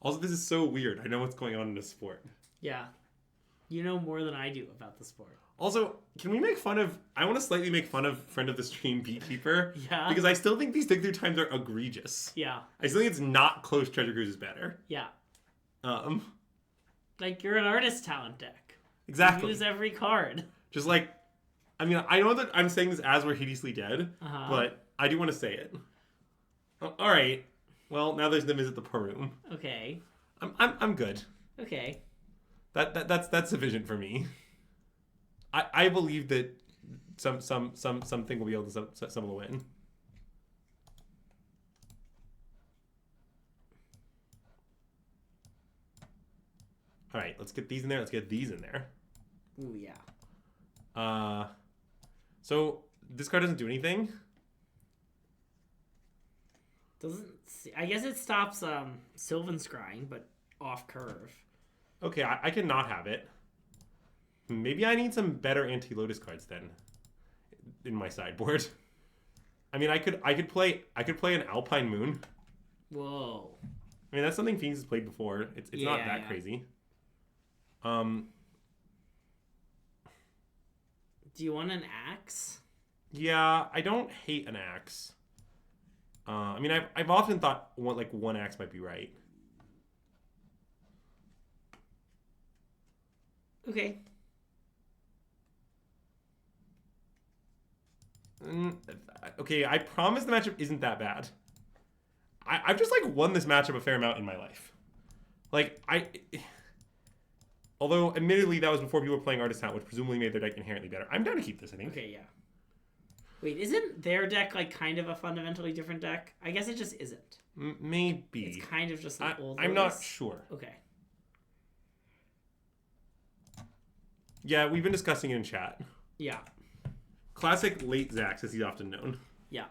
Also, this is so weird. I know what's going on in this sport. Yeah. You know more than I do about the sport. Also, can we make fun of... I want to slightly make fun of friend of the stream, Beekeeper. Yeah. Because I still think these dig-through times are egregious. Yeah. I still think it's not close. Treasure Cruise is better. Yeah. Like, you're an artist talent deck. Exactly. You use every card. Just like... I mean, I know that I'm saying this as we're hideously dead, but I do want to say it. Alright. Well, now there's the visit the poor room. Okay. I'm good. Okay. That's sufficient for me. I believe that something will be able to someone will win. All right, let's get these in there. Let's get these in there. Ooh, yeah. So this card doesn't do anything. I guess it stops Sylvan Scrying, but off curve. Okay, I can not have it. Maybe I need some better anti-Lotus cards then in my sideboard. I mean, I could play an Alpine Moon. Whoa. I mean, that's something Phoenix has played before. It's not that crazy. Do you want an axe? Yeah, I don't hate an axe. I mean, I've often thought one axe might be right. Okay. Okay, I promise the matchup isn't that bad. I've just won this matchup a fair amount in my life. Although admittedly that was before people were playing Artist Talent, which presumably made their deck inherently better. I'm down to keep this, I think. Okay, yeah. Wait, isn't their deck kind of a fundamentally different deck? I guess it just isn't. Maybe. It's kind of just an old I'm Lotus. not sure. Okay. Yeah, we've been discussing it in chat. Yeah. Classic late Zax, as he's often known. Yeah.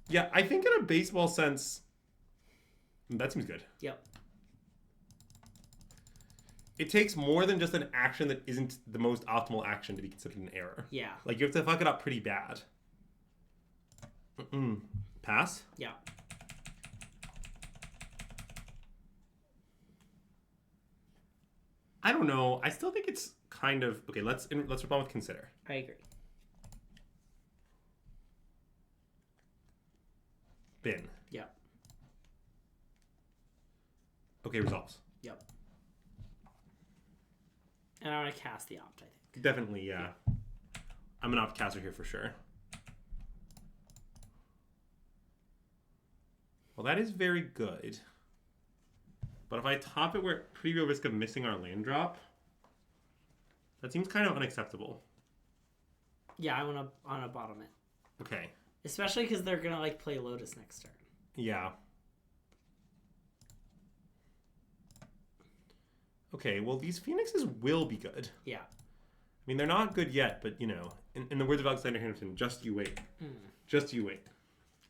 Yeah, I think in a baseball sense, that seems good. Yep. It takes more than just an action that isn't the most optimal action to be considered an error. Yeah. You have to fuck it up pretty bad. Pass? Yeah. I don't know. I still think it's kind of... Okay, let's respond with consider. I agree. Bin. Yep. Okay, resolves. Yep. And I want to cast the opt, I think. Definitely, yeah. I'm an opt caster here for sure. Well, that is very good. But if I top it, we're at pretty real risk of missing our land drop. That seems kind of unacceptable. Yeah, I want to bottom it. Okay. Especially because they're going to play Lotus next turn. Yeah. Okay, well, these Phoenixes will be good. Yeah. I mean, they're not good yet, but, in the words of Alexander Hamilton, just you wait. Just you wait.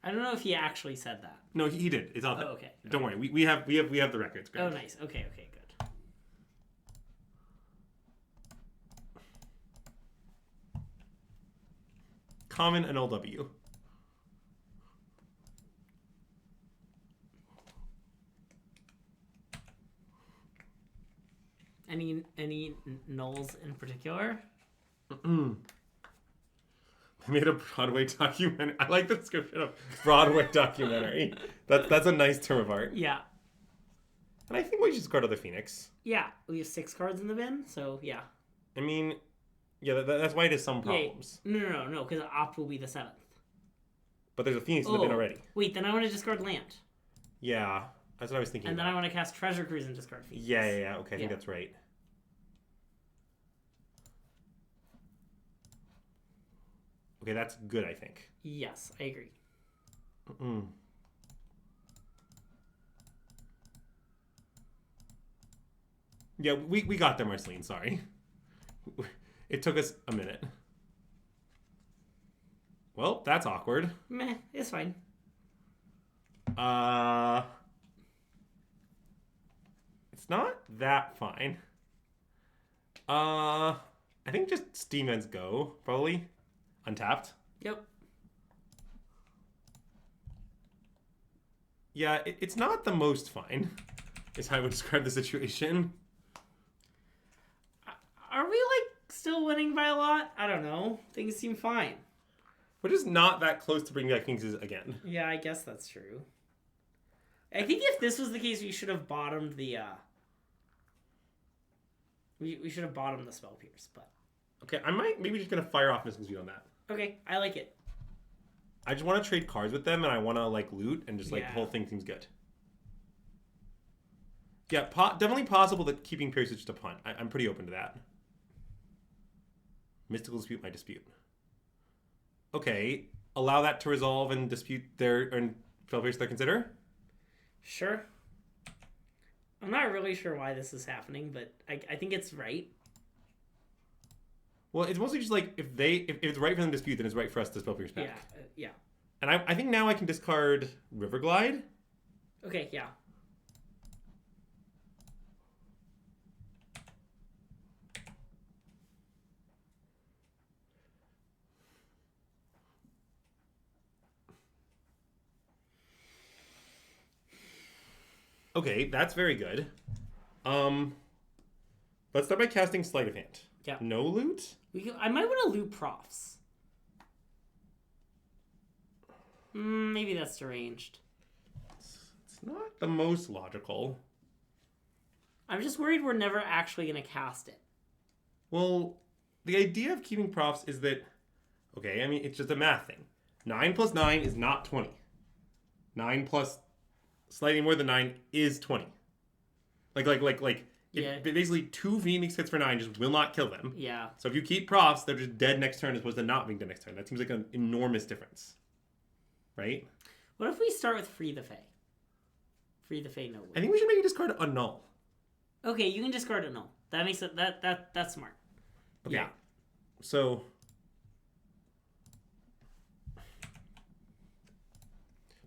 I don't know if he actually said that. No, he did. It's all that. Okay. Don't worry. We have the records. Great. Oh, nice. Okay, good. Common and LW. Any nulls in particular? They made a Broadway documentary. I like the description of Broadway documentary. That's a nice term of art. Yeah. And I think we should discard other Phoenix. Yeah, we have 6 cards in the bin, so yeah. I mean, yeah, that's why it has some problems. Yeah. No, because opt will be the 7th. But there's a Phoenix in the bin already. Wait, then I want to discard land. Yeah, that's what I was thinking. And then I want to cast Treasure Cruise and discard Phoenix. Yeah. Okay, I think that's right. Okay, that's good, I think. Yes, I agree. Yeah, we got there, Marceline, sorry. It took us a minute. Well, that's awkward. Meh, it's fine. It's not that fine. I think just Steam Ends Go, probably. Untapped. Yep. Yeah, it's not the most fine, is how I would describe the situation. Are we, like, still winning by a lot? I don't know. Things seem fine. We're just not that close to bringing back Phoenixes again. Yeah, I guess that's true. I think if this was the case, we should have bottomed the, We should have bottomed the Spell Pierce, but... Okay, I might maybe just gonna fire off Missing Speed on that. Okay, I like it. I just want to trade cards with them, and I want to, like, loot, and just, like, the whole thing seems good. Yeah, definitely possible that keeping Pierce is just a punt. I'm pretty open to that. Mystical Dispute my dispute. Okay, allow that to resolve and dispute and Spell Pierce their consider? Sure. I'm not really sure why this is happening, but I think it's right. Well, it's mostly just like if it's right for them to dispute, then it's right for us to Spell Pierce back. Yeah. And I think now I can discard Riverglide. Okay, yeah. Okay, that's very good. Let's start by casting Sleight of Hand. Yeah. No loot? I might want to loot profs. Maybe that's deranged. It's not the most logical. I'm just worried we're never actually going to cast it. Well, the idea of keeping profs is that... Okay, I mean, it's just a math thing. 9 plus 9 is not 20. 9 plus slightly more than 9 is 20. Yeah. Basically, 2 Phoenix hits for 9 just will not kill them. Yeah. So if you keep profs, they're just dead next turn as opposed to not being dead next turn. That seems like an enormous difference. Right? What if we start with Free the Fae? Free the Fae, no loot. I think we should maybe discard a null. Okay, you can discard a null. That makes it that's smart. Okay. Yeah. So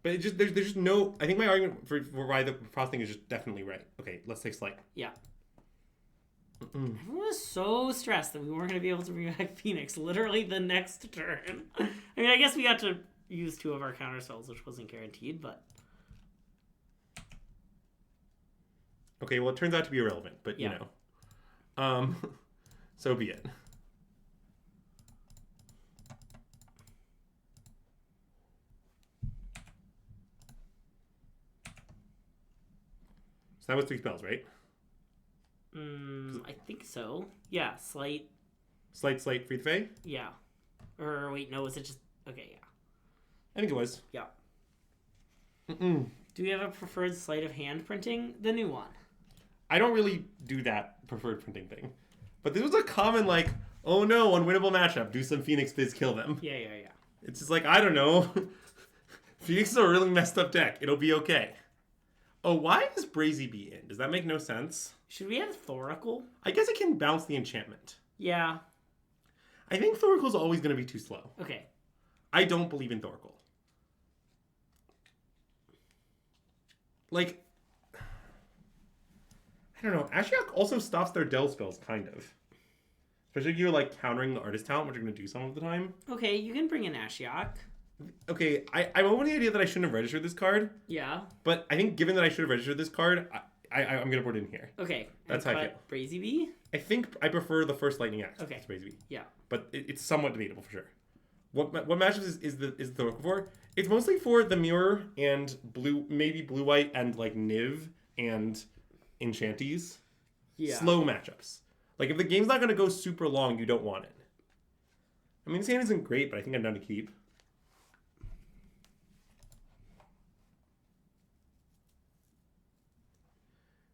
but it just there's just no. I think my argument for why the profs thing is just definitely right. Okay, let's take Slight. Yeah. Everyone was so stressed that we weren't going to be able to bring back Phoenix literally the next turn. I mean, I guess we got to use 2 of our counter spells, which wasn't guaranteed, but... Okay, well, it turns out to be irrelevant, but, you know. So be it. So that was 3 spells, right? I think so. Yeah, Slight. Slight, Free the Fae? Yeah. Or wait, no, was it just... Okay, yeah. I think it was. Yeah. Do we have a preferred Sleight of Hand printing? The new one. I don't really do that preferred printing thing. But this was a common, like, oh no, unwinnable matchup. Do some Phoenix Fizz, kill them. Yeah. It's just like, I don't know. Phoenix is a really messed up deck. It'll be okay. Oh, why is Brazy Bee in? Does that make no sense? Should we have Thoracle? I guess it can bounce the enchantment. Yeah. I think Thoracle's always going to be too slow. Okay. I don't believe in Thoracle. Like, I don't know. Ashiok also stops their Del spells, kind of. Especially if you're, like, countering the Artist Talent, which you're going to do some of the time. Okay, you can bring in Ashiok. Okay, I'm over the idea that I shouldn't have registered this card. Yeah. But I think given that I should have registered this card, I'm going to put it in here. Okay. That's how I feel. Brazy Bee? I think I prefer the first Lightning Axe. Okay. To Brazy Bee. Yeah. But it's somewhat debatable for sure. What matchups is the Thoracle for? It's mostly for the Mirror and blue, maybe blue white and like Niv and Enchanties. Yeah. Slow matchups. Like if the game's not going to go super long, you don't want it. I mean, Sand isn't great, but I think I'm down to keep.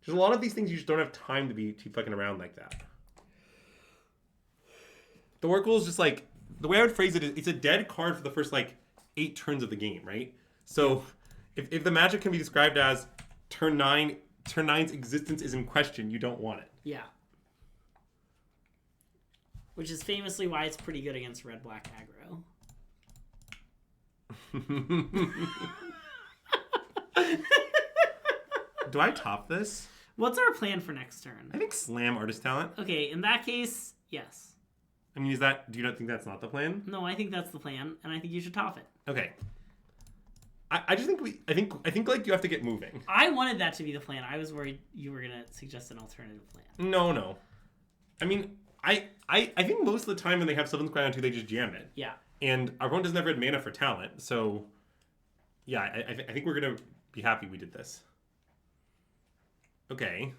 There's a lot of these things you just don't have time to be fucking around like that. The Oracle is just like, the way I would phrase it is, it's a dead card for the first like 8 turns of the game, right? So if the magic can be described as turn 9's existence is in question, you don't want it. Yeah. Which is famously why it's pretty good against red-black aggro. Do I top this? What's our plan for next turn? I think slam Artist Talent. Okay, in that case, yes. I mean, do you not think that's not the plan? No, I think that's the plan, and I think you should top it. Okay. I just think I think like you have to get moving. I wanted that to be the plan. I was worried you were gonna suggest an alternative plan. No. I mean, I think most of the time when they have Sylvan's Cry on 2, they just jam it. Yeah. And our opponent doesn't have red mana for talent, so yeah, I think we're gonna be happy we did this. Okay.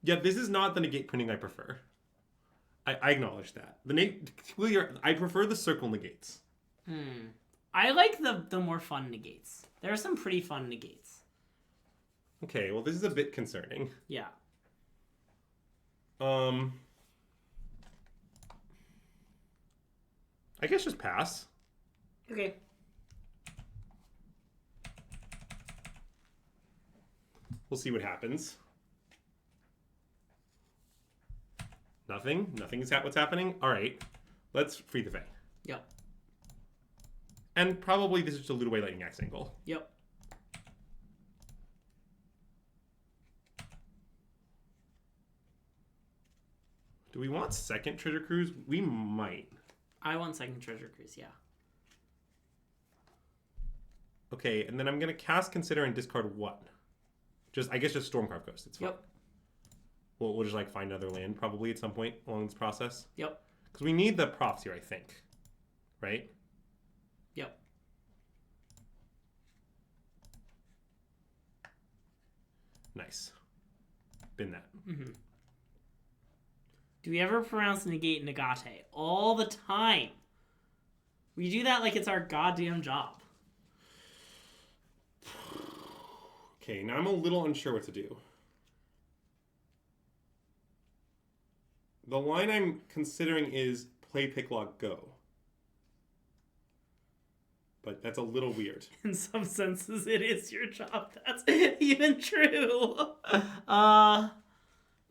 Yeah, this is not the negate printing I prefer. I acknowledge that. I prefer the circle negates. I like the more fun negates. There are some pretty fun negates. Okay, well this is a bit concerning. Yeah. I guess just pass. Okay. We'll see what happens. Nothing. Nothing is what's happening. All right, let's free the Fae. Yep. And probably this is just a little way lightning axe angle. Yep. Do we want second Treasure Cruise? We might. I want second Treasure Cruise, yeah. Okay, and then I'm gonna cast Consider and discard what? I guess just Stormcarved Ghost. It's fine. Yep. We'll just like find another land probably at some point along this process. Yep. Because we need the props here, I think. Right? Yep. Nice. Been that. Mm-hmm. Do we ever pronounce negate negate? All the time. We do that like it's our goddamn job. Okay, now I'm a little unsure what to do. The line I'm considering is play pick lock go. But that's a little weird. In some senses, it is your job. That's even true.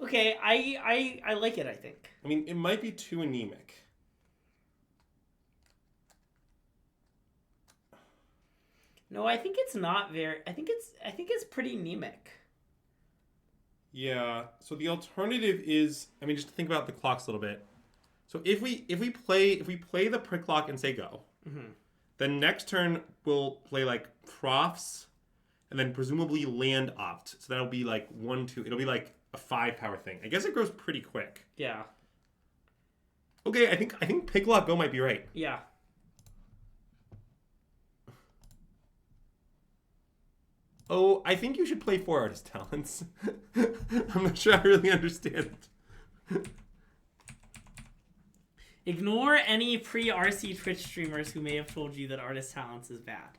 Okay, I like it, I think. I mean, it might be too anemic. No, I think it's not very. I think it's pretty anemic. Yeah. So the alternative is, I mean, just to think about the clocks a little bit. So if we play the prick lock and say go, then next turn we'll play like profs, and then presumably land opt. So that'll be like 1-2. It'll be like a 5 power thing. I guess it grows pretty quick. Yeah. Okay, I think pick lock go might be right. Yeah. Oh, I think you should play 4 artist talents. I'm not sure I really understand. Ignore any pre-RC Twitch streamers who may have told you that artist talents is bad.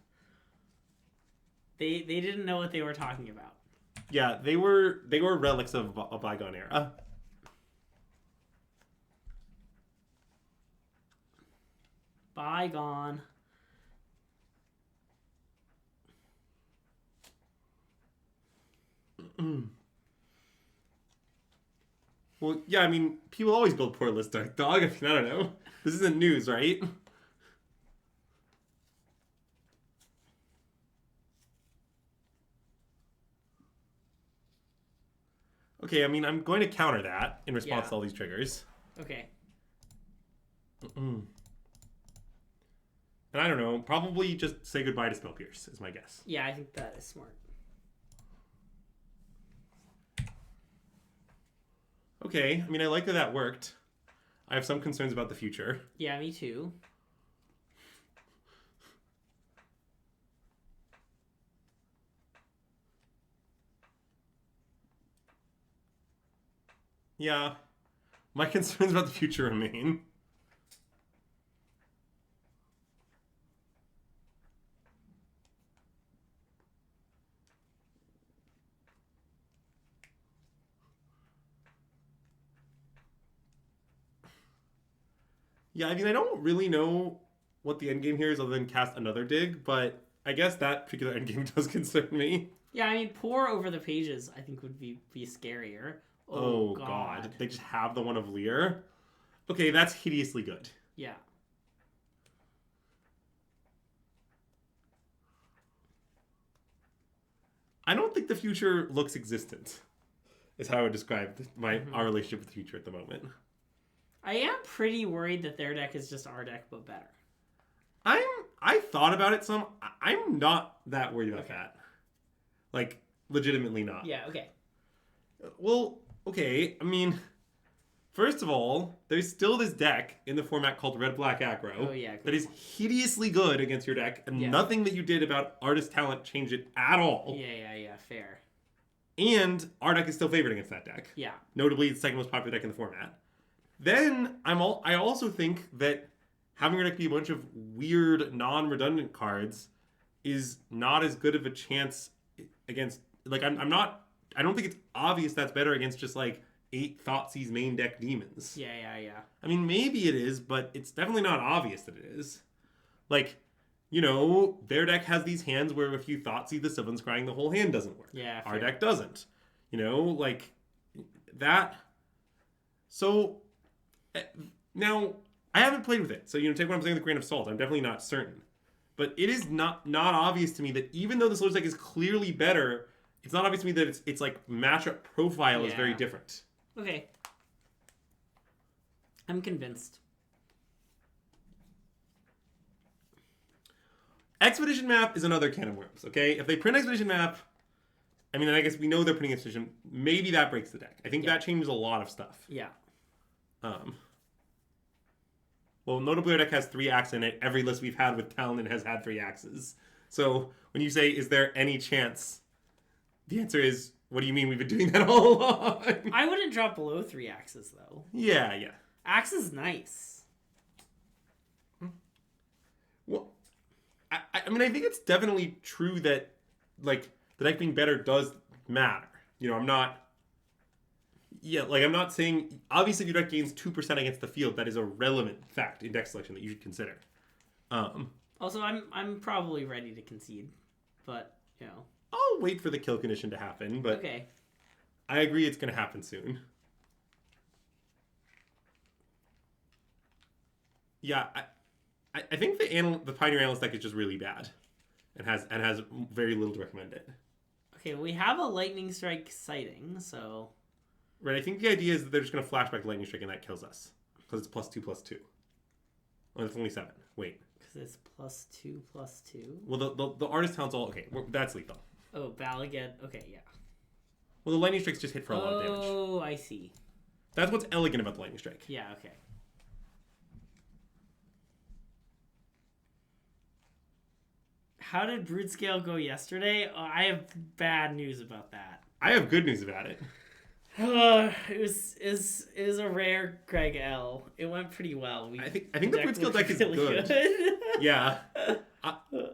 They didn't know what they were talking about. Yeah, they were relics of a bygone era. Bygone. Well, yeah, I mean, people always build poor list Dark Dog. I mean, I don't know. This isn't news, right? Okay, I mean, I'm going to counter that in response to all these triggers. Okay. And I don't know, probably just say goodbye to Spell Pierce, is my guess. Yeah, I think that is smart. Okay, I mean, I like that that worked. I have some concerns about the future. Yeah, me too. Yeah. My concerns about the future remain. Yeah, I mean, I don't really know what the end game here is other than cast another dig, but I guess that particular end game does concern me. Yeah, I mean, pour over the pages, I think, would be scarier. Oh God. They just have the one of Lear? Okay, that's hideously good. Yeah. I don't think the future looks existent, is how I would describe our relationship with the future at the moment. I am pretty worried that their deck is just our deck, but better. I thought about it some. I'm not that worried about that. Like, legitimately not. Yeah, okay. Well, okay, I mean, first of all, there's still this deck in the format called Red-Black Aggro that is hideously good against your deck, and nothing that you did about Artist Talent changed it at all. Yeah, fair. And our deck is still favored against that deck. Yeah. Notably, the second most popular deck in the format. Then, I also think that having your deck be a bunch of weird, non-redundant cards is not as good of a chance against... Like, I don't think it's obvious that's better against just, like, 8 Thoughtseize main deck demons. Yeah. I mean, maybe it is, but it's definitely not obvious that it is. Like, you know, their deck has these hands where if you Thoughtseize the Sylvan Scrying, the whole hand doesn't work. Yeah, our deck doesn't. You know, like, that... So... Now, I haven't played with it, so, you know, take what I'm saying with a grain of salt. I'm definitely not certain. But it is not obvious to me that even though this Lotus deck is clearly better, it's not obvious to me that it's like, matchup profile is very different. Okay. I'm convinced. Expedition Map is another can of worms, okay? If they print Expedition Map, I mean, I guess we know they're printing Expedition. Maybe that breaks the deck. I think that changes a lot of stuff. Yeah. Well, notably, our deck has 3 axes in it. Every list we've had with Talon has had 3 axes. So when you say, is there any chance? The answer is, what do you mean we've been doing that all along? I wouldn't drop below 3 axes, though. Yeah. Axe is nice. Well, I mean, I think it's definitely true that, like, the deck being better does matter. You know, I'm not saying, obviously if your deck gains 2% against the field, that is a relevant fact in deck selection that you should consider. Also, I'm probably ready to concede, but, you know. I'll wait for the kill condition to happen, but okay. I agree it's going to happen soon. Yeah, I think the Pioneer Analyst deck is just really bad and has very little to recommend it. Okay, we have a Lightning Strike sighting, so... Right, I think the idea is that they're just going to flashback Lightning Strike and that kills us. Because it's +2/+2. Oh, it's only 7. Wait. Because it's +2/+2? Well, the Artist Talent's all... Okay, that's lethal. Oh, Balaget. Okay, yeah. Well, the Lightning Strikes just hit for a lot of damage. Oh, I see. That's what's elegant about the Lightning Strike. Yeah, okay. How did Broodscale go yesterday? Oh, I have bad news about that. I have good news about it. It was a rare Greg L. It went pretty well. I think the Broodscale deck is really good. Yeah.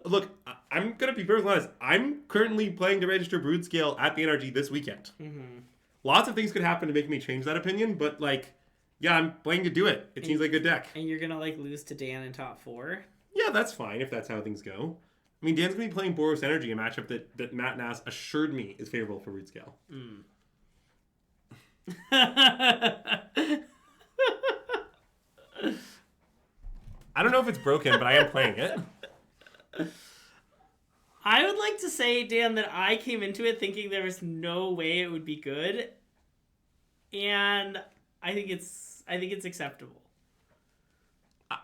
Look, I'm gonna be perfectly honest. I'm currently playing to register Broodscale at the NRG this weekend. Mm-hmm. Lots of things could happen to make me change that opinion, but like, yeah, I'm playing to do it. It seems like a good deck. And you're gonna like lose to Dan in top 4? Yeah, that's fine if that's how things go. I mean, Dan's gonna be playing Boros Energy, a matchup that Matt Nass assured me is favorable for Broodscale. Mm. I don't know if it's broken, but I am playing it. I would like to say, Dan, that I came into it thinking there was no way it would be good, and I think it's acceptable.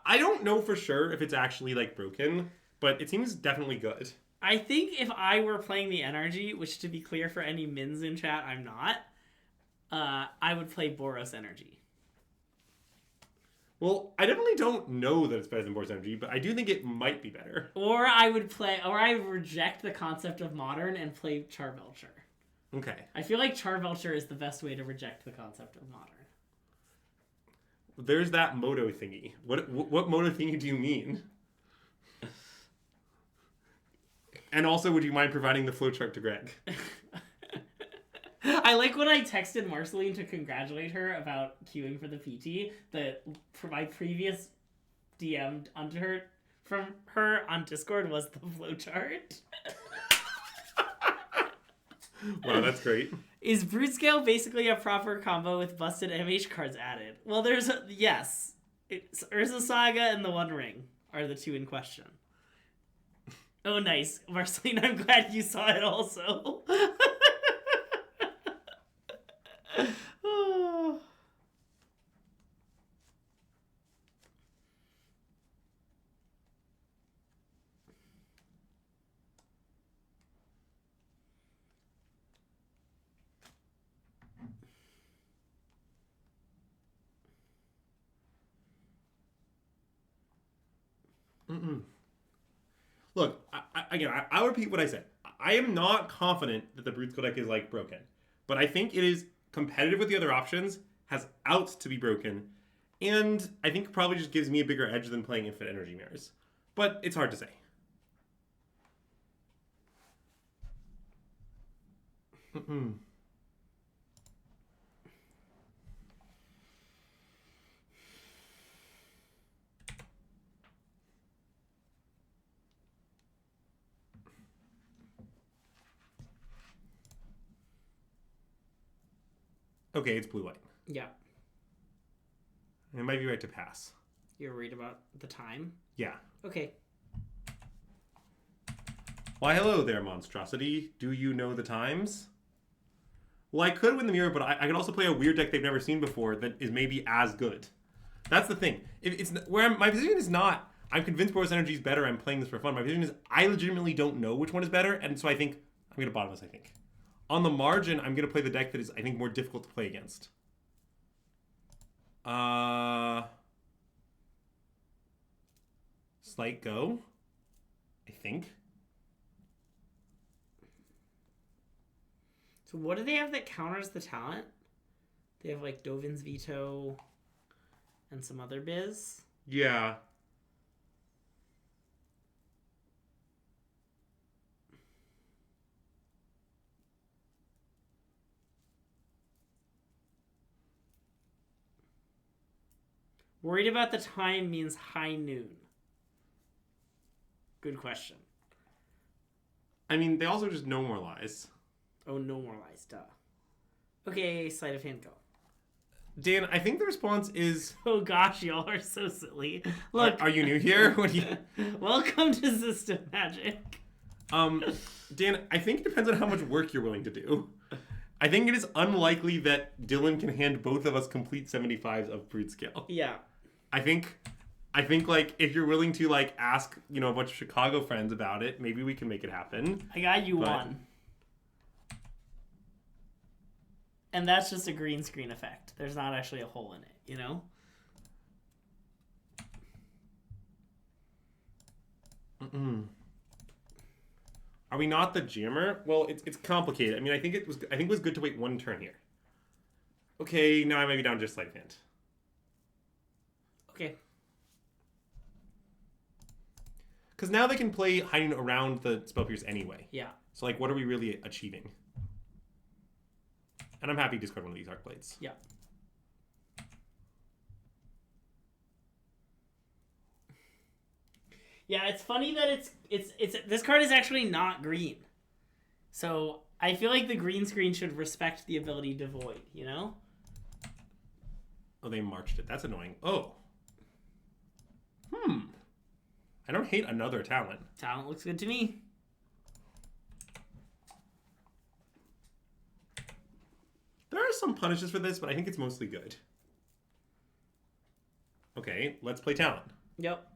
I don't know for sure if it's actually like broken, but it seems definitely good. I think if I were playing the Energy, which to be clear for any Mins in chat, I'm not, I would play Boros Energy. Well, I definitely don't know that it's better than Boros Energy, but I do think it might be better. Or I would reject the concept of Modern and play Charbelcher. Okay. I feel like Charbelcher is the best way to reject the concept of modern. There's that moto thingy. What moto thingy do you mean? And also, would you mind providing the flowchart to Greg? I like when I texted Marceline to congratulate her about queuing for the PT. My previous DM onto her from her on Discord was the flowchart. Wow, that's great. Is Brute Scale basically a proper combo with busted MH cards added? Well, yes. It's Urza Saga and the One Ring are the two in question. Oh, nice. Marceline, I'm glad you saw it also. Oh. Look, I'll repeat what I said. I am not confident that the Brute Scale deck is, like, broken. But I think it is competitive with the other options, has outs to be broken, and I think probably just gives me a bigger edge than playing Infinite Energy Mirrors. But it's hard to say. Okay, it's blue-white. Yeah. It might be right to pass. You're worried about the time? Yeah. Okay. Why, hello there, monstrosity. Do you know the times? Well, I could win the mirror, but I could also play a weird deck they've never seen before that is maybe as good. That's the thing. My position is not, I'm convinced Boros Energy is better, I'm playing this for fun. My position is, I legitimately don't know which one is better, and so I think, I'm going to bottom this, I think. On the margin, I'm going to play the deck that is, I think, more difficult to play against. Slight go, I think. So what do they have that counters the talent? They have, like, Dovin's Veto and some other biz? Yeah. Worried about the time means high noon. Good question. I mean, they also just know more lies. Oh, no more lies, duh. Okay, sleight of hand, go. Dan, I think the response is... Oh gosh, y'all are so silly. Look. Are you new here? What do you... Welcome to SystemMagic. Dan, I think it depends on how much work you're willing to do. I think it is unlikely that Dylan can hand both of us complete 75s of Brute Scale. Yeah. I think like if you're willing to like ask, a bunch of Chicago friends about it, maybe we can make it happen. I got you one. And that's just a green screen effect. There's not actually a hole in it, Are we not the jammer? Well, it's complicated. I mean, I think it was good to wait one turn here. Okay, now I might be down just sleight of hand. Okay. Because now they can play hiding around the Spell Pierce anyway. Yeah. So, like, what are we really achieving? And I'm happy to discard one of these Arc Blades. Yeah. Yeah, it's funny that it's this card is actually not green. So I feel like the green screen should respect the ability to void, Oh, they marched it. That's annoying. Oh. I don't hate another talent. Talent looks good to me. There are some punishes for this, but I think it's mostly good. Okay, let's play talent. Yep.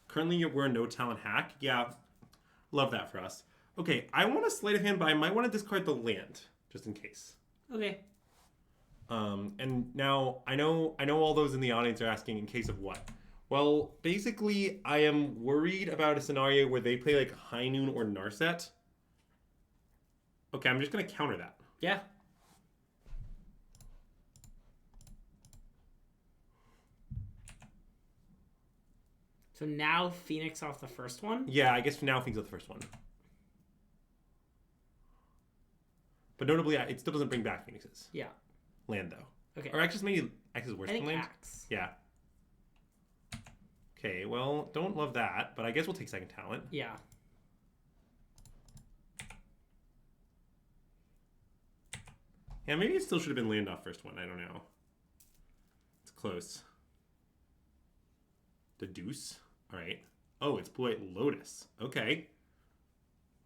Currently, we're a no talent hack. Yeah, love that for us. Okay, I want a sleight of hand, but I might want to discard the land, just in case. Okay. And now, I know all those in the audience are asking, in case of what? Well, basically, I am worried about a scenario where they play like High Noon or Narset. Okay, I'm just going to counter that. Yeah. So now Phoenix off the first one? Yeah, I guess now Phoenix off the first one. But notably, it still doesn't bring back Phoenixes. Yeah. Land, though. Okay. Or Axe maybe Axe is worse than land? Axe. Yeah. Okay, well, don't love that, but I guess we'll take second talent. Yeah. Yeah, maybe it still should have been land off first one. I don't know. It's close. The deuce. All right. Oh, it's blue-white Lotus. Okay.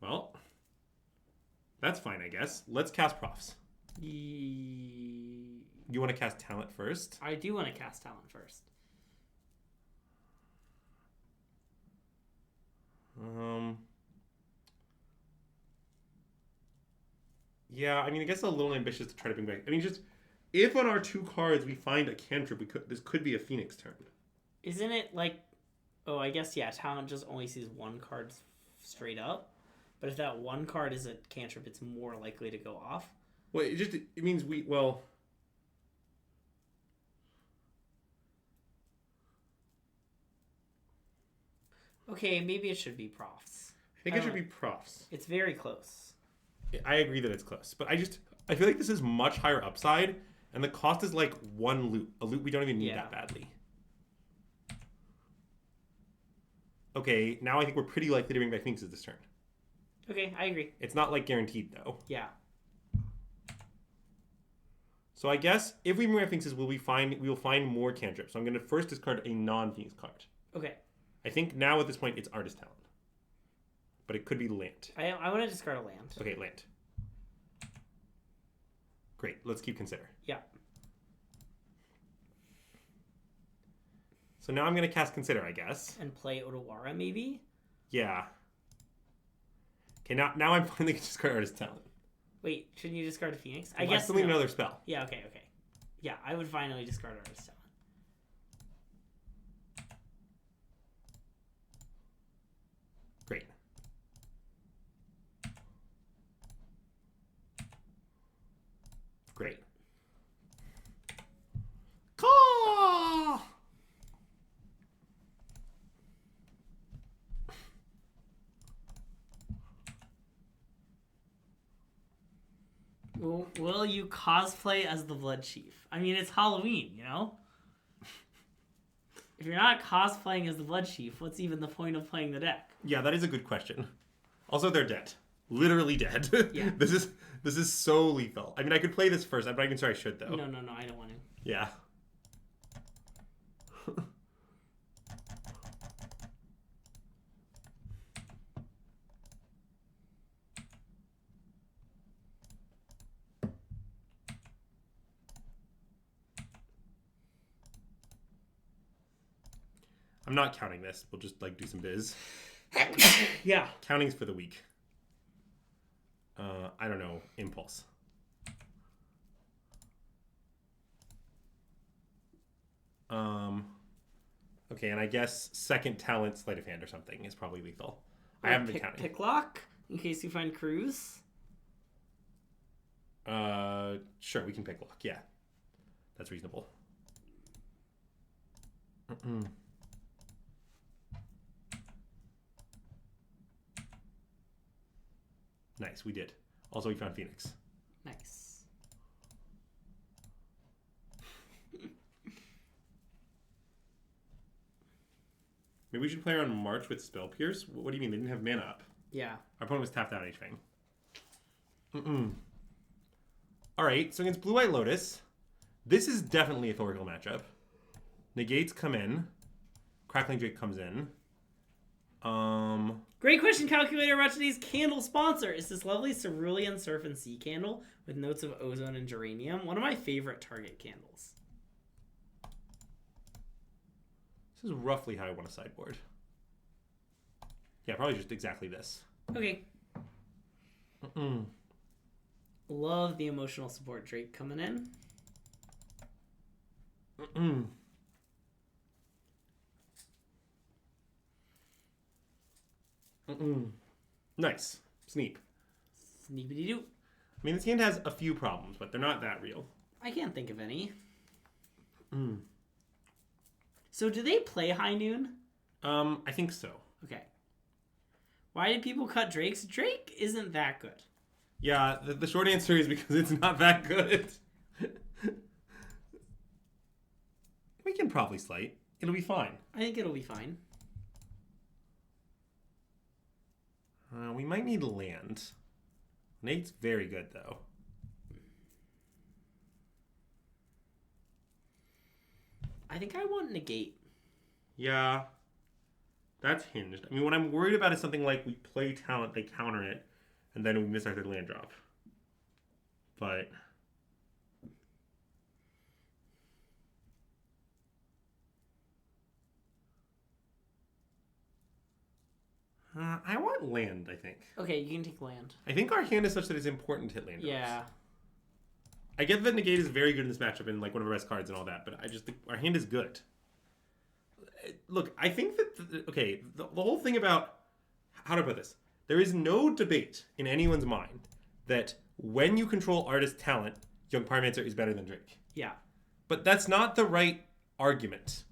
Well, that's fine, I guess. Let's cast profs. You want to cast talent first? I do want to cast talent first. Yeah, I mean, I guess a little ambitious to try to bring back. I mean, just if on our 2 cards we find a cantrip, this could be a Phoenix turn. Isn't it like? Oh, I guess yeah. Talent just only sees 1 card straight up, but if that 1 card is a cantrip, it's more likely to go off. Well, it means well. Okay, maybe it should be profs. I think it should be profs. It's very close. I agree that it's close, but I feel like this is much higher upside, and the cost is like 1 loot, a loot we don't even need that badly. Okay, now I think we're pretty likely to bring back Phoenixes this turn. Okay, I agree. It's not like guaranteed though. Yeah. So I guess if we bring back Phoenixes, we will find more cantrips. So I'm going to first discard a non-Phoenix card. Okay. I think now at this point it's Artist Talent. But it could be land. I want to discard a land. Okay, land. Great. Let's keep Consider. Yeah. So now I'm going to cast Consider, I guess. And play Otawara, maybe? Yeah. Okay, now I'm finally going to discard Artist Talent. Wait, shouldn't you discard a Phoenix? I still need another spell. Yeah, okay. Yeah, I would finally discard Artist Talent. Great. Great. Caw! Will you cosplay as the Blood Chief? I mean, it's Halloween, you know? If you're not cosplaying as the Blood Chief, what's even the point of playing the deck? Yeah, that is a good question. Also, they're dead. Literally dead. Yeah. This is so lethal. I mean, I could play this first. I'm not even sure I should, though. No, I don't want to. Yeah. I'm not counting this. We'll just like do some biz. Yeah. Counting's for the weak. I don't know. Impulse. Okay, and I guess second talent, sleight of hand or something is probably lethal. I haven't been counting. Pick lock in case you find Cruise. Sure, we can pick lock. Yeah, that's reasonable. Nice, we did. Also, we found Phoenix. Nice. Maybe we should play around March with Spell Pierce? What do you mean? They didn't have mana up. Yeah. Our opponent was tapped out anything. Alright, so against Blue-White Lotus, this is definitely a Thorical matchup. Negates come in. Crackling Drake comes in. Great question, Calculator. About today's candle sponsor is this lovely Cerulean Surf and Sea candle with notes of ozone and geranium. One of my favorite Target candles. This is roughly how I want to sideboard. Yeah, probably just exactly this. Okay. Love the emotional support Drake coming in. Nice. Sneep. Sneepity-doo. I mean, this hand has a few problems, but they're not that real. I can't think of any. So do they play High Noon? I think so. Okay. Why did people cut Drake's? Drake isn't that good. Yeah, the short answer is because it's not that good. We can probably slight. It'll be fine. I think it'll be fine. We might need land. Nate's very good, though. I think I want negate. Yeah. That's hinged. I mean, what I'm worried about is something like we play talent, they counter it, and then we miss our third land drop. But... I want land, I think. Okay, you can take land. I think our hand is such that it's important to hit land drops. Yeah. I get that negate is very good in this matchup and like one of our best cards and all that, but I just think our hand is good. Look, I think that, the whole thing about, how to put this, there is no debate in anyone's mind that when you control artist talent, Young Pyromancer is better than Drake. Yeah. But that's not the right argument.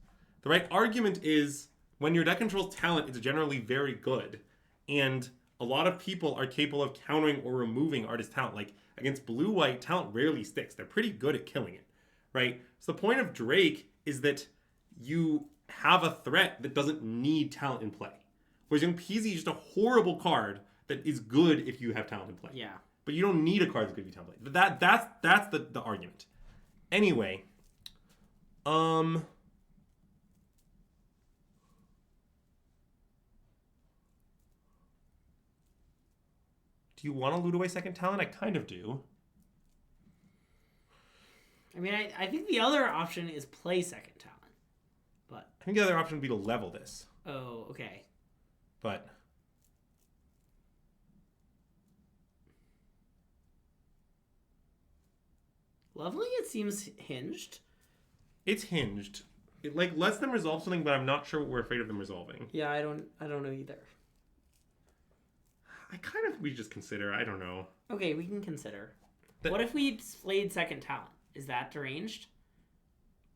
The right argument is when your deck controls talent, it's generally very good. And a lot of people are capable of countering or removing artist talent. Like against blue-white, talent rarely sticks. They're pretty good at killing it, right? So the point of Drake is that you have a threat that doesn't need talent in play. Whereas Young Peasy is just a horrible card that is good if you have talent in play. Yeah. But you don't need a card that's good if you have talent in play. That's the argument. Anyway, do you want to loot away second talent? I kind of do. I mean, I think the other option is play second talent. But I think the other option would be to level this. Oh, okay. But leveling it seems hinged. it's hinged. It like lets them resolve something, but I'm not sure what we're afraid of them resolving. Yeah, I don't know either. I kind of we just consider. I don't know. Okay, we can consider. What if we played second talent? Is that deranged?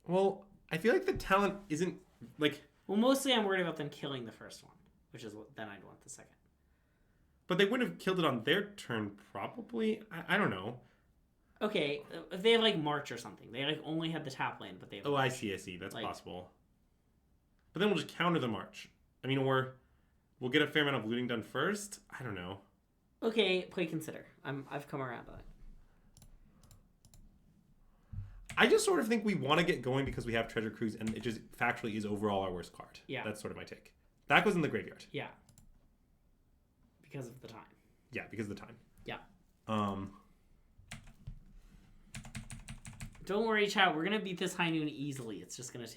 Well, I feel like the talent isn't like. Well, mostly I'm worried about them killing the first one, which is what then I'd want the second. But they wouldn't have killed it on their turn, probably. I don't know. Okay, if they have like March or something, they like only had the tap lane, but they have Oh, March. I see. That's Like- possible. But then we'll just counter the March. I mean, or we'll get a fair amount of looting done first. I don't know. Okay, play consider. I've come around on it. I just sort of think we want to get going because we have Treasure Cruise, and it just factually is overall our worst card. Yeah. That's sort of my take. That goes in the graveyard. Yeah. Because of the time. Yeah, because of the time. Yeah. Don't worry, chat. We're gonna beat this high noon easily. It's just gonna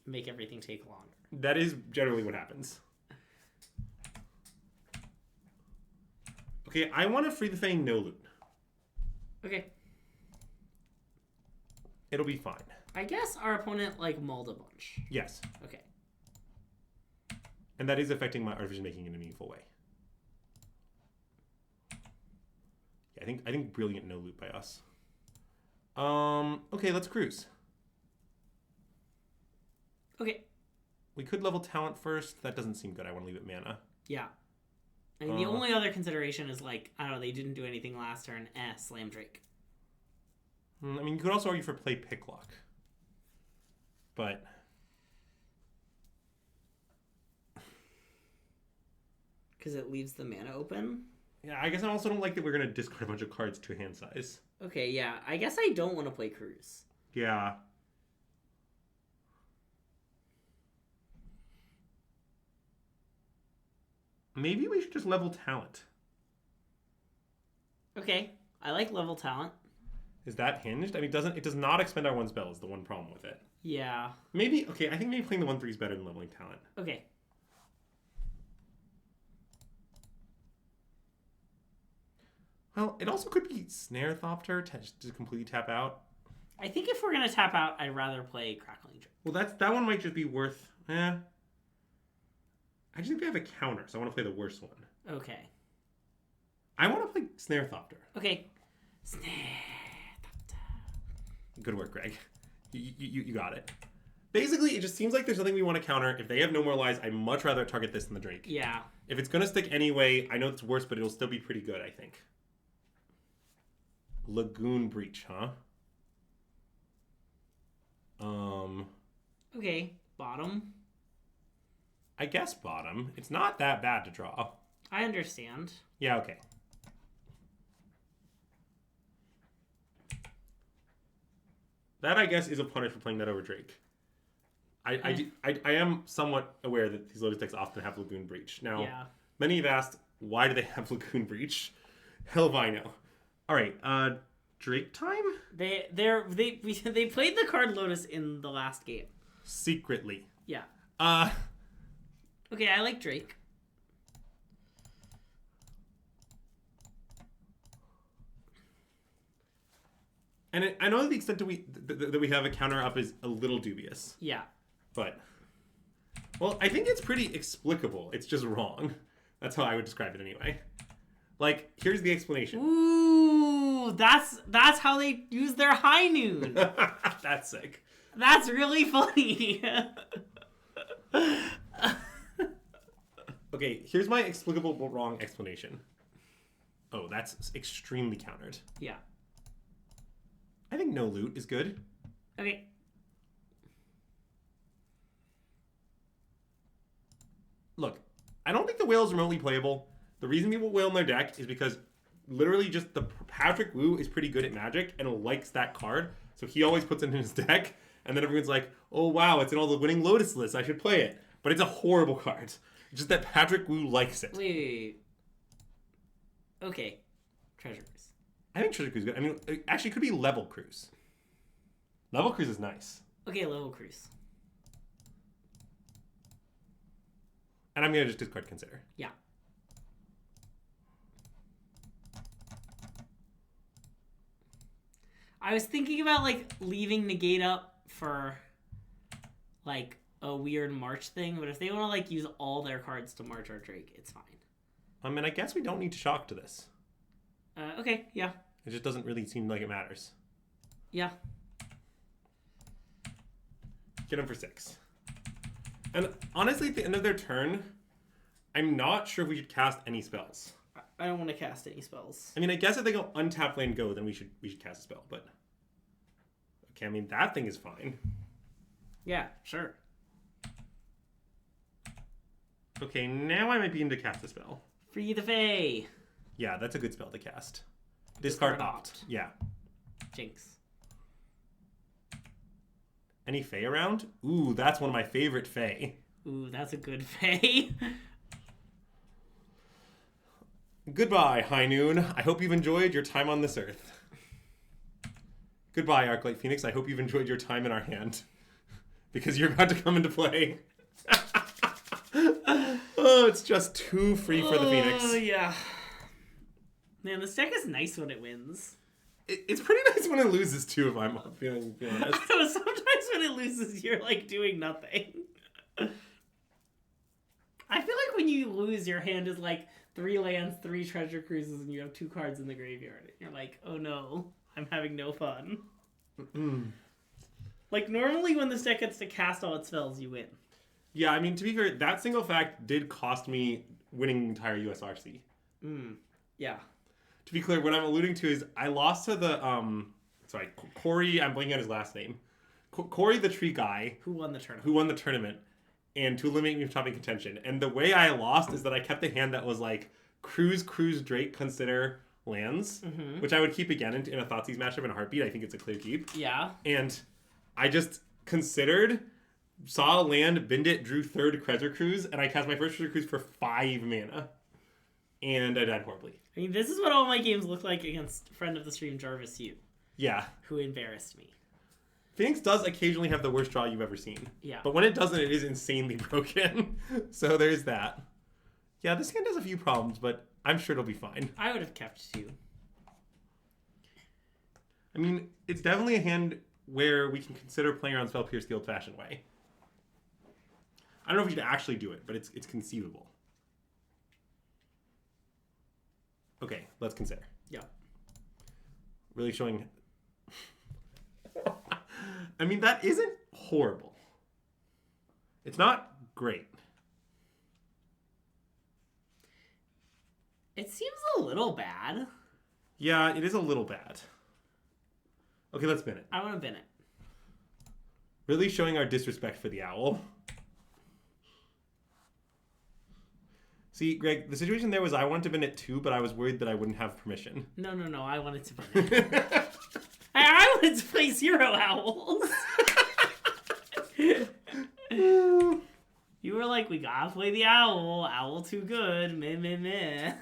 make everything take longer. That is generally what happens. Okay, I want to free the Fang no loot. Okay. It'll be fine. I guess our opponent like mulled a bunch. Yes. Okay. And that is affecting my art vision making in a meaningful way. Yeah, I think brilliant no loot by us. Okay, let's cruise. Okay. We could level talent first. That doesn't seem good. I want to leave it mana. Yeah. I mean, the only other consideration is like, I don't know, they didn't do anything last turn. Slam Drake. I mean, you could also argue for play Picklock. But Because it leaves the mana open? yeah, I guess I also don't like that we're going to discard a bunch of cards to hand size. Okay, yeah. I guess I don't want to play Cruise. Yeah. Maybe we should just level talent. Okay. I like level talent. Is that hinged? I mean, it does not expend our one spell is the one problem with it. Yeah. Maybe, okay, I think maybe playing the 1/3 is better than leveling talent. Okay. Well, it also could be Snare Thopter to completely tap out. I think if we're going to tap out, I'd rather play Crackling Drake. Well, that one might just be worth, I just think they have a counter, so I want to play the worst one. Okay. I want to play Snare Thopter. Okay. Good work, Greg. You got it. Basically, it just seems like there's something we want to counter. If they have no more lies, I'd much rather target this than the Drake. Yeah. If it's going to stick anyway, I know it's worse, but it'll still be pretty good, I think. Lagoon Breach, huh? Okay, bottom. I guess bottom. It's not that bad to draw. I understand. Yeah, okay. That, I guess, is a punish for playing that over Drake. I am somewhat aware that these Lotus decks often have Lagoon Breach. Now, many have asked, why do they have Lagoon Breach? Hell if I know. All right, Drake time? They played the card Lotus in the last game. Secretly. Yeah. Okay, I like Drake. And I know the extent that we have a counter up is a little dubious. Yeah. But, well, I think it's pretty explicable. It's just wrong. That's how I would describe it anyway. Like, here's the explanation. Ooh, that's how they use their high noon. That's sick. That's really funny. Okay, here's my explicable but wrong explanation. Oh, that's extremely countered. Yeah. I think no loot is good. Okay. Look, I don't think the whale is remotely playable. The reason people whale in their deck is because literally just the Patrick Wu is pretty good at Magic and likes that card. So he always puts it in his deck. And then everyone's like, oh, wow, it's in all the winning Lotus lists. I should play it. But it's a horrible card. It's just that Patrick Wu likes it. Wait. Okay. Treasure Cruise. I think Treasure Cruise is good. I mean, it actually could be Level Cruise. Level Cruise is nice. Okay, Level Cruise. And I'm going to just discard Consider. Yeah. I was thinking about, like, leaving Negate up for, like, a weird March thing, but if they want to, like, use all their cards to March our Drake, it's fine. I mean, I guess we don't need to shock to this. Okay, yeah. It just doesn't really seem like it matters. Yeah. Get him for 6. And honestly, at the end of their turn, I'm not sure if we should cast any spells. I don't want to cast any spells. I mean, I guess if they go untap lane go, then we should cast a spell, but... Okay, I mean, that thing is fine. Yeah, sure. Okay, now I might begin to cast a spell. Free the Fae. Yeah, that's a good spell to cast. Discard Opt. Yeah. Jinx. Any Fae around? Ooh, that's one of my favorite Fae. Ooh, that's a good Fae. Goodbye, High Noon. I hope you've enjoyed your time on this earth. Goodbye, Arclight Phoenix. I hope you've enjoyed your time in our hand. Because you're about to come into play. Oh, it's just too free for the Phoenix. Oh, yeah. Man, this deck is nice when it wins. It's pretty nice when it loses, too, if I'm feeling honest. I know, sometimes when it loses, you're, like, doing nothing. I feel like when you lose, your hand is, like, 3 lands, 3 treasure cruises, and you have 2 cards in the graveyard. And you're like, oh no, I'm having no fun. Like, normally when this deck gets to cast all its spells, you win. Yeah, I mean, to be fair, that single fact did cost me winning the entire USRC. Yeah. To be clear, what I'm alluding to is I lost to the, Corey, I'm blanking on his last name. Corey the tree guy. Who won the tournament. And to eliminate me from topping contention. And the way I lost is that I kept a hand that was like Cruise, Drake, Consider, lands, which I would keep again in a Thoughtseize matchup in a heartbeat. I think it's a clear keep. Yeah. And I just considered, saw a land, binned it, drew 3rd Treasure Cruise, and I cast my first Treasure Cruise for 5 mana. And I died horribly. I mean, this is what all my games look like against friend of the stream Jarvis Yu. Yeah. Who embarrassed me. Phoenix does occasionally have the worst draw you've ever seen. Yeah. But when it doesn't, it is insanely broken. So there's that. Yeah, this hand has a few problems, but I'm sure it'll be fine. I would have kept 2. I mean, it's definitely a hand where we can consider playing around Spell Pierce the old-fashioned way. I don't know if you should actually do it, but it's conceivable. Okay, let's consider. Yeah. Really showing... I mean, that isn't horrible. It's not great. It seems a little bad. Yeah, it is a little bad. Okay, let's bin it. I want to bin it. Really showing our disrespect for the owl. See, Greg, the situation there was I wanted to bin it too, but I was worried that I wouldn't have permission. No. I wanted to bin it. I wanted to play 0 owls. You were like, we gotta play the owl. Owl too good. Meh.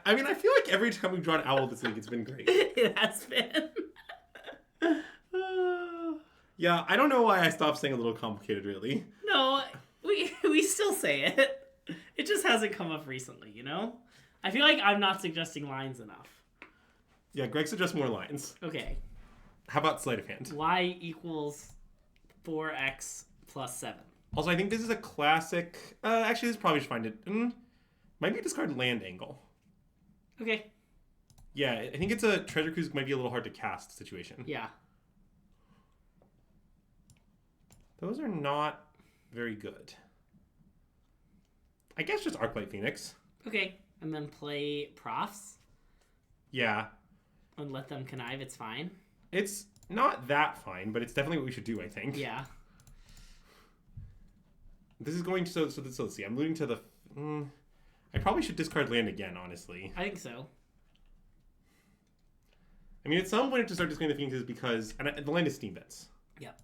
I mean, I feel like every time we've drawn owl this week, it's been great. It has been. Yeah, I don't know why I stopped saying a little complicated, really. No, we still say it. It just hasn't come up recently, you know? I feel like I'm not suggesting lines enough. Yeah, Greg suggests more lines. Okay. How about sleight of hand? Y equals 4x plus 7. Also, I think this is a classic... actually, this probably should find it. Might be a discard land angle. Okay. Yeah, I think it's a Treasure Cruise might be a little hard to cast situation. Yeah. Those are not very good. I guess just Arclight Phoenix. Okay. And then play profs. Yeah. And let them connive. It's fine. It's not that fine, but it's definitely what we should do, I think. Yeah. This is going to... So let's see. I'm alluding to the... I probably should discard land again, honestly. I think so. I mean, at some point I have to start discarding the Phoenixes because... And the land is Steam Vents. Yep.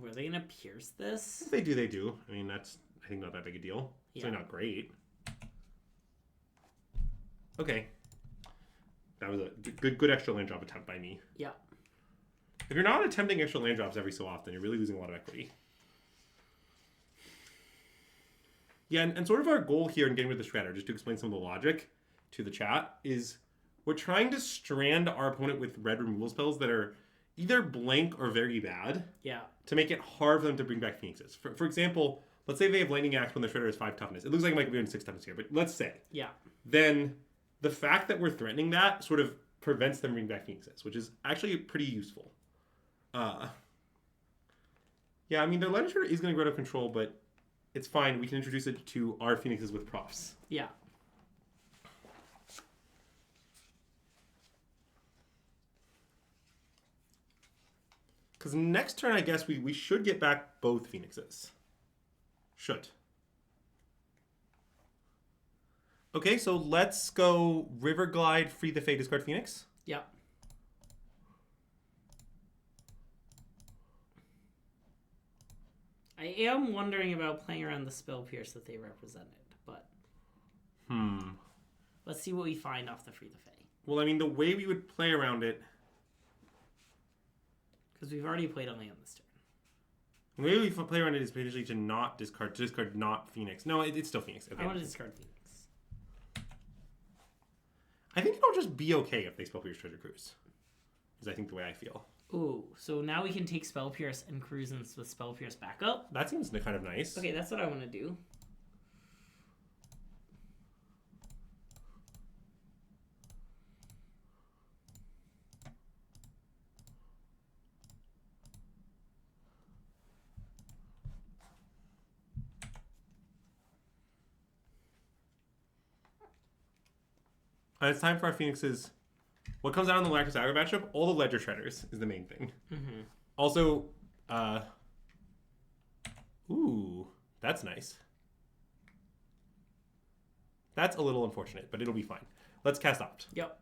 Were they going to pierce this? If they do, they do. I mean, that's, I think, not that big a deal. It's Yeah. not great. Okay. That was a good extra land drop attempt by me. Yeah. If you're not attempting extra land drops every so often, you're really losing a lot of equity. Yeah, and sort of our goal here in getting rid of the Shredder, just to explain some of the logic to the chat, is we're trying to strand our opponent with red removal spells that are either blank or very bad. Yeah. To make it hard for them to bring back Phoenixes. For example, let's say they have Lightning Axe when the Shredder has 5 toughness. It looks like it might be doing 6 toughness here, but let's say. Yeah. Then the fact that we're threatening that sort of prevents them bringing back Phoenixes, which is actually pretty useful. Yeah, I mean, their Lightning Shredder is going to go out of control, but it's fine. We can introduce it to our Phoenixes with profs. Yeah. Because next turn, I guess we should get back both Phoenixes. Should. Okay, so let's go River Glide, Free the Fae, discard Phoenix. Yeah. I am wondering about playing around the Spell Pierce that they represented, but... Let's see what we find off the Free the Fae. Well, I mean, the way we would play around it... Because we've already played on land this turn. The way we play around it is basically to not discard, to discard not Phoenix. No, it's still Phoenix. Okay. I want to discard Phoenix. I think it'll just be okay if they Spell Pierce Treasure Cruise. Is I think the way I feel. Ooh, so now we can take Spell Pierce and cruise with Spell Pierce back up? That seems kind of nice. Okay, that's what I want to do. It's time for our Phoenixes. What comes out in the Lactus Aggro matchup? All the Ledger Shredders is the main thing. Mm-hmm. Also, ooh, that's nice. That's a little unfortunate, but it'll be fine. Let's cast Opt. Yep.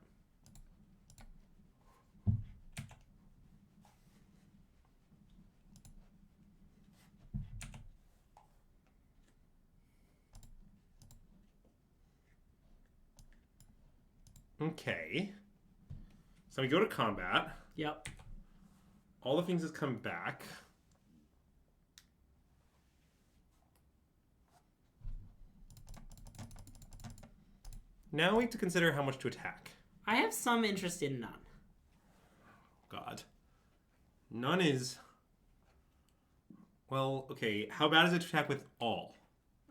Okay. So we go to combat. Yep. All the Phoenixes come back. Now we have to consider how much to attack. I have some interest in none. God. None is... Well, okay. How bad is it to attack with all?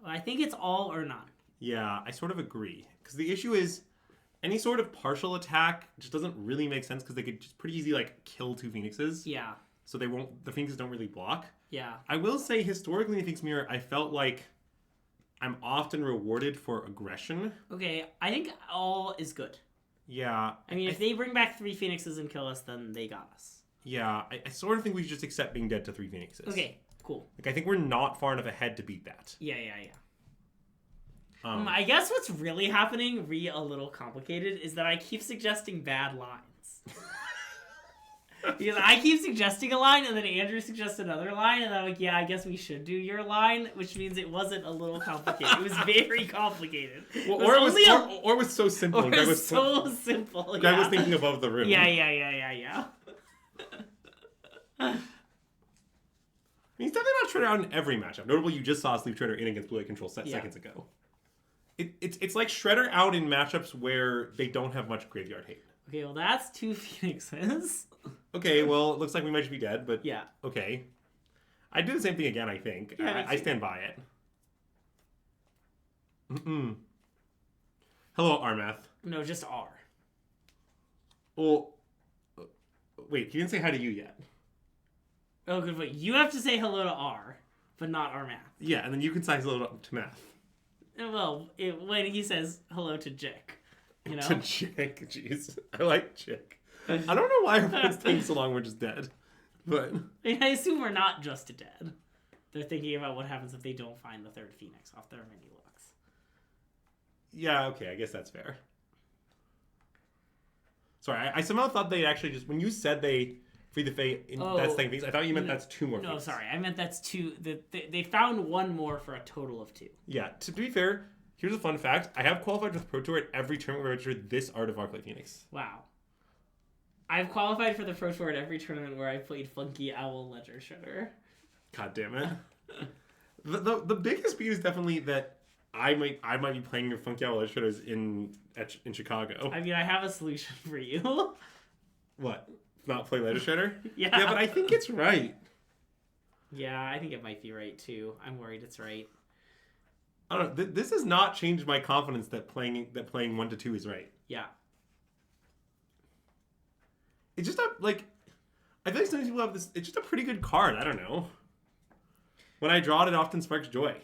I think it's all or none. Yeah, I sort of agree. Because the issue is, any sort of partial attack just doesn't really make sense because they could just pretty easily, like, kill 2 Phoenixes. Yeah. So they won't... The Phoenixes don't really block. Yeah. I will say, historically in Phoenix Mirror, I felt like I'm often rewarded for aggression. Okay, I think all is good. Yeah. I mean, if they bring back 3 Phoenixes and kill us, then they got us. Yeah, I sort of think we should just accept being dead to 3 Phoenixes. Okay, cool. Like, I think we're not far enough ahead to beat that. Yeah. I guess what's really happening, a little complicated, is that I keep suggesting bad lines. Because I keep suggesting a line, and then Andrew suggests another line, and I'm like, yeah, I guess we should do your line, which means it wasn't a little complicated. It was very complicated. Well, or it was so simple. Or it was so simple, Guy was thinking above the rim. Yeah. I mean, he's definitely not Trader out in every matchup. Notably, you just saw Sleep Trader in against Blue Eye Control seconds ago. It's like Shredder out in matchups where they don't have much graveyard hate. Okay, well, that's 2 Phoenixes. Okay, well, it looks like we might just be dead, but yeah. Okay. I'd do the same thing again, I think. Yeah, I stand by it. Hello, Armath. No, just R. Well, wait, he didn't say hi to you yet. Oh, good point. You have to say hello to R, but not our math. Yeah, and then you can say hello to Math. Well, when he says hello to Jick, you know? To Jick, jeez. I like Jick. I don't know why everyone's taking so long, we're just dead. But I assume we're not just dead. They're thinking about what happens if they don't find the 3rd Phoenix off their menu looks. Yeah, okay, I guess that's fair. Sorry, I somehow thought they actually just... When you said they free the Fate in that second Phoenix, I thought you meant that's 2 more No, Phoenix. sorry, I meant that's 2. They found 1 more for a total of 2. Yeah, to be fair, here's a fun fact. I have qualified with Pro Tour at every tournament where I registered this Art of Arclight Phoenix. Wow. I've qualified for the Pro Tour at every tournament where I played Funky Owl Ledger Shredder. God damn it. The biggest beat is definitely that I might be playing your Funky Owl Ledger Shredders in Chicago. I mean, I have a solution for you. What? Not play Ledger Shredder? Yeah. Yeah, but I think it's right. Yeah, I think it might be right too. I'm worried it's right. I don't know. This has not changed my confidence that playing 1 to 2 is right. Yeah. It's just I feel like some people have this. It's just a pretty good card. I don't know. When I draw it, it often sparks joy.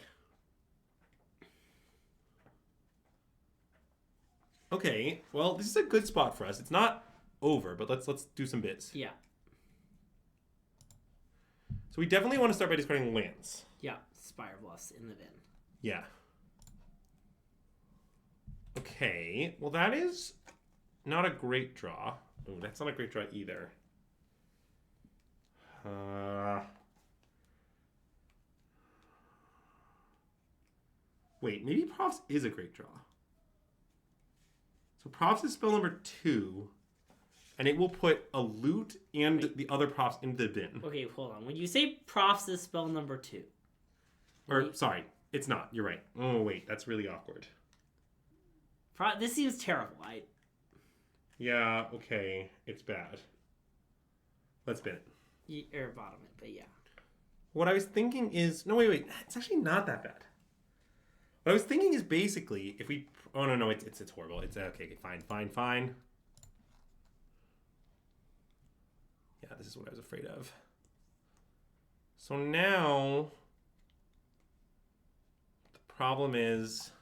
Okay, well, this is a good spot for us. It's not over, but let's do some bits. Yeah. So we definitely want to start by discarding lands. Yeah. Spire Bluffs in the bin. Yeah. Okay, well, that is not a great draw. Oh, that's not a great draw either. Wait, maybe Profs is a great draw. So Profs is spell number 2, and it will put a loot and the other Profs into the bin. Okay, hold on. When you say Profs is spell number 2. Sorry, it's not. You're right. Oh, wait, that's really awkward. This seems terrible. Yeah, okay. It's bad. Let's bin it. Or bottom it, but yeah. What I was thinking is... No, wait. It's actually not that bad. What I was thinking is basically, if we... Oh, no, it's horrible. It's okay, fine. Yeah, this is what I was afraid of. So now... The problem is...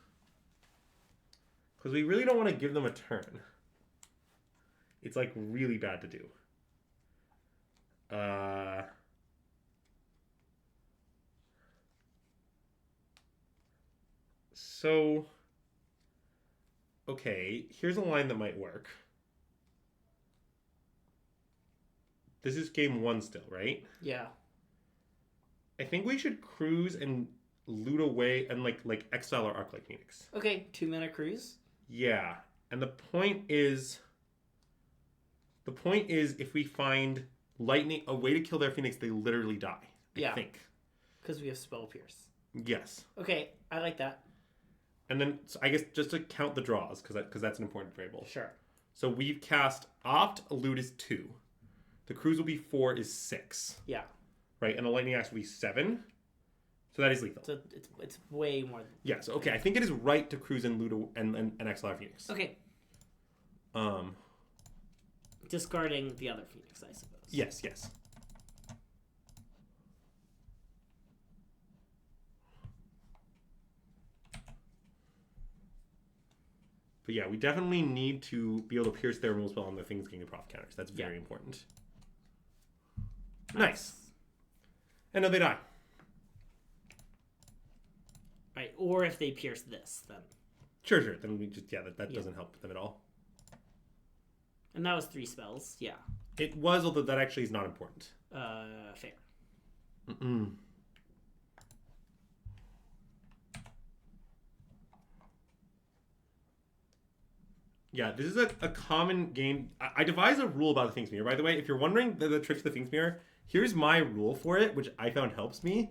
Because we really don't want to give them a turn. It's, like, really bad to do. So, okay, here's a line that might work. This is game 1 still, right? Yeah. I think we should cruise and loot away and, like exile our Arclight Phoenix. Okay, 2-mana cruise. Yeah, and the point is if we find lightning, a way to kill their Phoenix, they literally die. I think. Because we have Spell Pierce. Yes. Okay, I like that. And then, so I guess, just to count the draws, because that's an important variable. Sure. So we've cast Opt, Lotus 2. The cruise will be 4 is 6. Yeah. Right, and the lightning axe will be 7. So that is lethal. So it's way more than... Yeah, so okay, I think it is right to cruise and loot and exile Phoenix. Okay. Discarding the other Phoenix, I suppose. Yes. But yeah, we definitely need to be able to pierce their removal spell on the things getting the proc counters. That's very important. Nice. And now they die. Right, or if they pierce this, then... Sure. Then we just, that doesn't help them at all. And that was 3 spells, yeah. It was, although that actually is not important. Fair. Yeah, this is a common game. I devised a rule about the Things Mirror, by the way. If you're wondering the tricks of the Things Mirror, here's my rule for it, which I found helps me.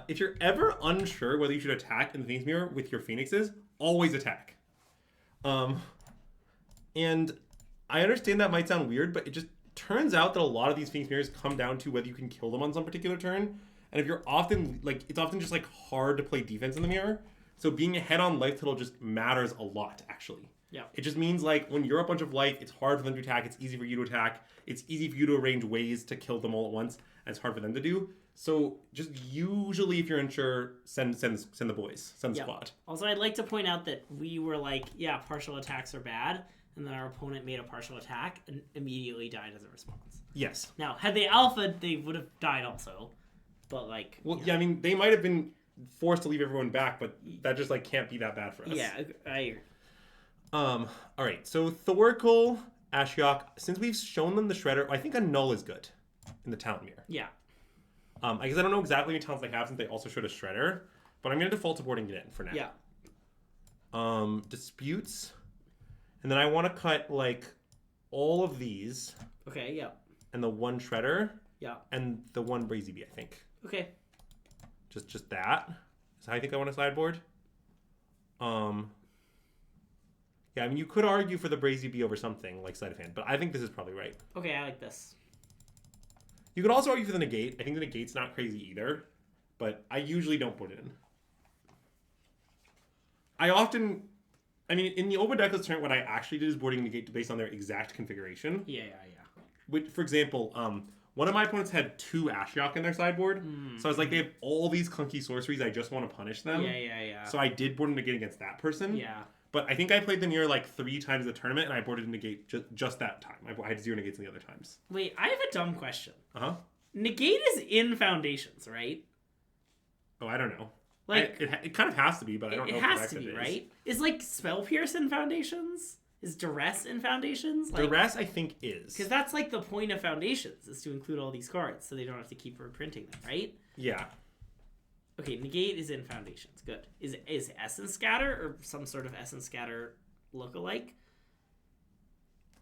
If you're ever unsure whether you should attack in the Things Mirror with your Phoenixes, always attack. And I understand that might sound weird, but it just turns out that a lot of these Phoenix Mirrors come down to whether you can kill them on some particular turn. And if you're often, it's often just, hard to play defense in the mirror. So being ahead on life total just matters a lot, actually. Yeah. It just means, when you're a bunch of life, it's hard for them to attack. It's easy for you to attack. It's easy for you to arrange ways to kill them all at once. And it's hard for them to do. So just usually, if you're unsure, send the boys. Send the squad. Also, I'd like to point out that we were partial attacks are bad. And then our opponent made a partial attack and immediately died as a response. Yes. Now, had they alpha'd, they would have died also. But, I mean, they might have been forced to leave everyone back, but that just, can't be that bad for us. Yeah, I agree. All right, so Thorkel, Ashiok, since we've shown them the Shredder, I think a Null is good in the Talent Mirror. Yeah. I guess I don't know exactly what talents they have since they also showed a Shredder, but I'm going to default to boarding it in for now. Yeah. Disputes. And then I want to cut, all of these. Okay, yeah. And the 1 Shredder. Yeah. And the 1 Brazy Bee, I think. Okay. Just that. So I think I want to sideboard. Yeah, I mean, you could argue for the Brazy Bee over something like Sleight of Hand, but I think this is probably right. Okay, I like this. You could also argue for the Negate. I think the Negate's not crazy either, but I usually don't put it in. In the open decklist tournament, what I actually did is boarding Negate based on their exact configuration. Yeah. Which, for example, one of my opponents had 2 Ashiok in their sideboard, so I was like, they have all these clunky sorceries, I just want to punish them. Yeah. So I did board a Negate against that person. Yeah. But I think I played the mirror 3 times in the tournament, and I boarded a Negate just that time. I had 0 Negates in the other times. Wait, I have a dumb question. Uh-huh. Negate is in Foundations, right? Oh, I don't know. It kind of has to be, but I don't know. It has to be, right? Is Spell Pierce in Foundations? Is Duress in Foundations? Duress, I think, is. Because that's the point of Foundations, is to include all these cards, so they don't have to keep reprinting them, right? Yeah. Okay, Negate is in Foundations. Good. Is Essence Scatter or some sort of Essence Scatter look-alike?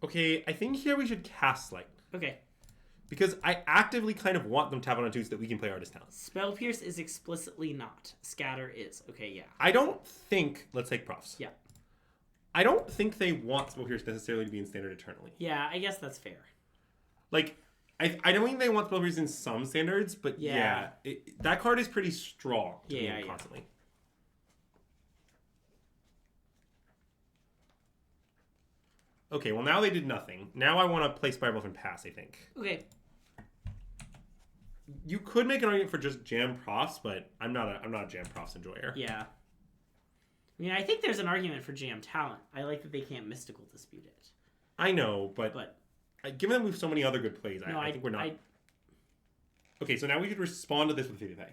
Okay, I think here we should cast Light. Okay. Because I actively kind of want them to have on 2 so that we can play Artist Talent. Spell Pierce is explicitly not. Scatter is. Okay, yeah. I don't think... Let's take Profs. Yeah. I don't think they want Spell Pierce necessarily to be in Standard eternally. Yeah, I guess that's fair. I don't think they want Spell Pierce in some standards, but that card is pretty strong to be constantly. Okay, well now they did nothing. Now I want to play Spiral and pass, I think. Okay. You could make an argument for just Jam Profs, but I'm not a Jam Profs enjoyer. Yeah. I mean, I think there's an argument for Jam Talent. I like that they can't Mystical Dispute it. I know, but given that we have so many other good plays, I think we're not... Okay, so now we could respond to this with Vivify.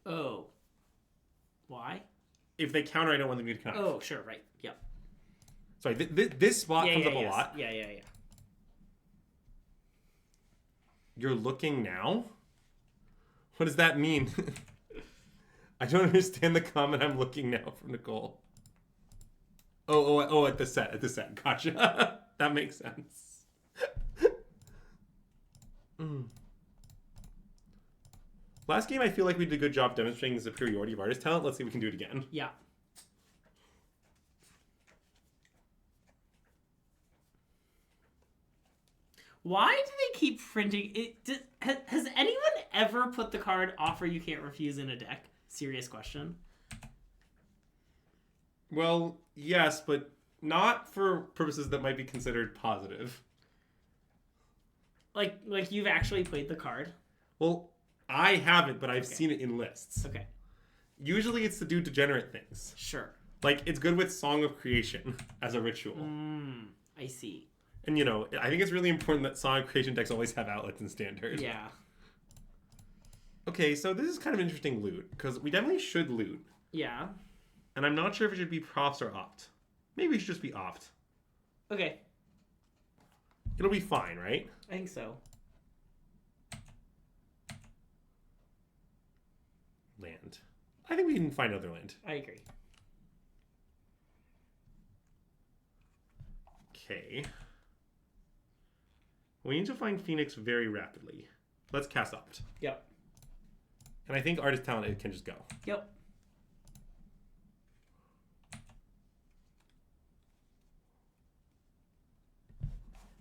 Oh. Why? If they counter, I don't want them to counter. Oh, sure, right. Yep. Sorry, this spot comes up a lot. Yeah. You're looking now? What does that mean? I don't understand the comment I'm looking now from Nicole. Oh, at the set. Gotcha. That makes sense. Last game, I feel like we did a good job demonstrating the superiority of Artist Talent. Let's see if we can do it again. Yeah. Why do they keep printing it? Has anyone ever put the card offer you can't refuse in a deck? Serious question. Well, yes, but not for purposes that might be considered positive. Like you've actually played the card? Well, I haven't, but I've seen it in lists. Okay. Usually it's to do degenerate things. Sure. Like, it's good with Song of Creation as a ritual. I see. And, you know, I think it's really important that Song of Creation decks always have outlets in Standard. Yeah. Okay, so this is kind of interesting loot, because we definitely should loot. Yeah. And I'm not sure if it should be profs or opt. Maybe it should just be opt. Okay. It'll be fine, right? I think so. Land. I think we can find another land. I agree. Okay. We need to find Phoenix very rapidly. Let's cast opt. Yep. And I think Artist Talent, it can just go. Yep.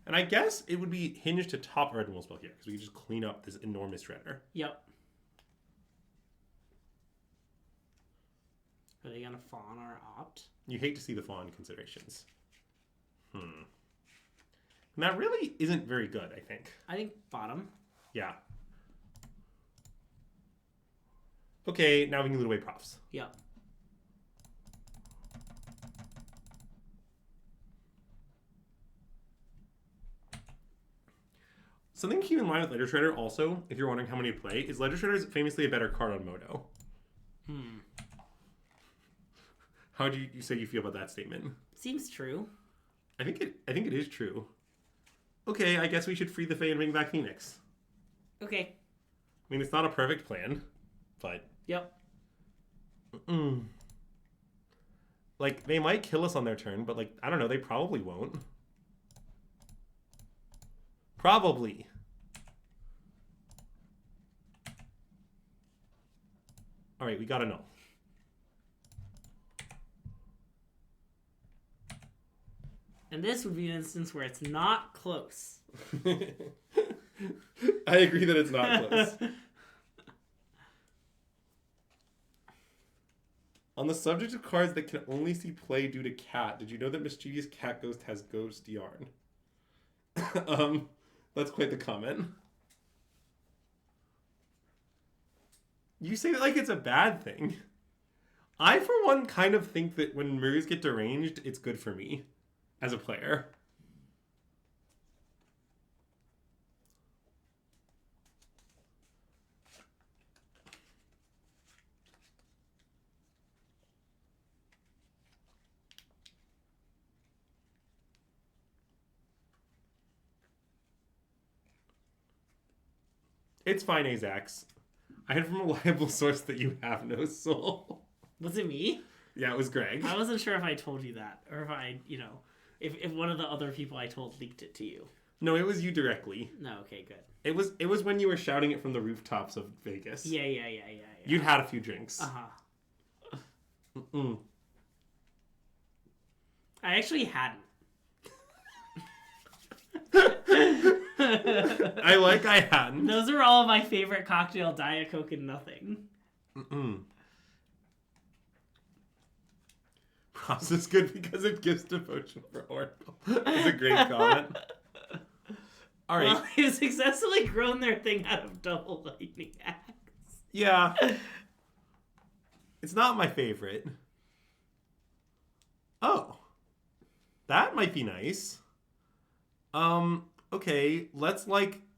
And I guess it would be hinged to top our Red spell here, because we can just clean up this enormous shredder. Yep. Are they gonna fawn or opt? You hate to see the fawn considerations. And that really isn't very good, I think. I think bottom. Yeah. Okay, now we can loot away profs. Yep. Something to keep in mind with Ledger Shredder also, if you're wondering how many to play, is Ledger Shredder is famously a better card on Moto. How do you say you feel about that statement? Seems true. I think it is true. Okay, I guess we should free the Fae and bring back Phoenix. Okay. I mean, it's not a perfect plan, but... Yep. Like, they might kill us on their turn, but, like, I don't know, they probably won't. Probably. Alright, we got a null. And this would be an instance where it's not close. I agree that it's not close. On the subject of cards that can only see play due to cat, did you know that Mischievous Cat Ghost has Ghost Yarn? That's quite the comment. You say that like it's a bad thing. I, for one, kind of think that when mirrors get deranged, it's good for me as a player. It's fine, Azax. I heard from a reliable source that you have no soul. Was it me? Yeah, it was Greg. I wasn't sure if I told you that, or if I, if one of the other people I told leaked it to you. No, it was you directly. No, okay, good. It was when you were shouting it from the rooftops of Vegas. Yeah. You'd had a few drinks. I actually hadn't. I hadn't. Those are all my favorite cocktail, Diet Coke and nothing. Props is good because it gives devotion for Oracle. It's a great comment. All right. Well, they've successfully grown their thing out of double lightning axe. Yeah. It's not my favorite. Oh. That might be nice. Okay, let's,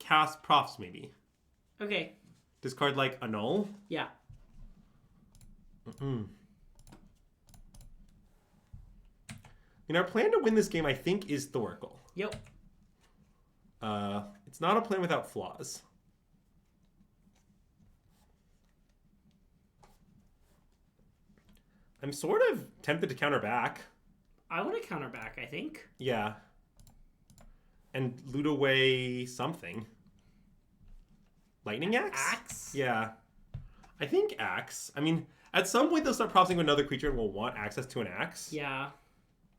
cast profs, maybe. Okay. Discard, a null? Yeah. Our plan to win this game, I think, is Thoracle. Yep. It's not a plan without flaws. I'm sort of tempted to counter back. I want to counter back, I think. Yeah. And loot away something. Lightning Axe? Axe? Yeah. I think Axe. I mean, at some point they'll start prompting another creature and will want access to an axe. Yeah.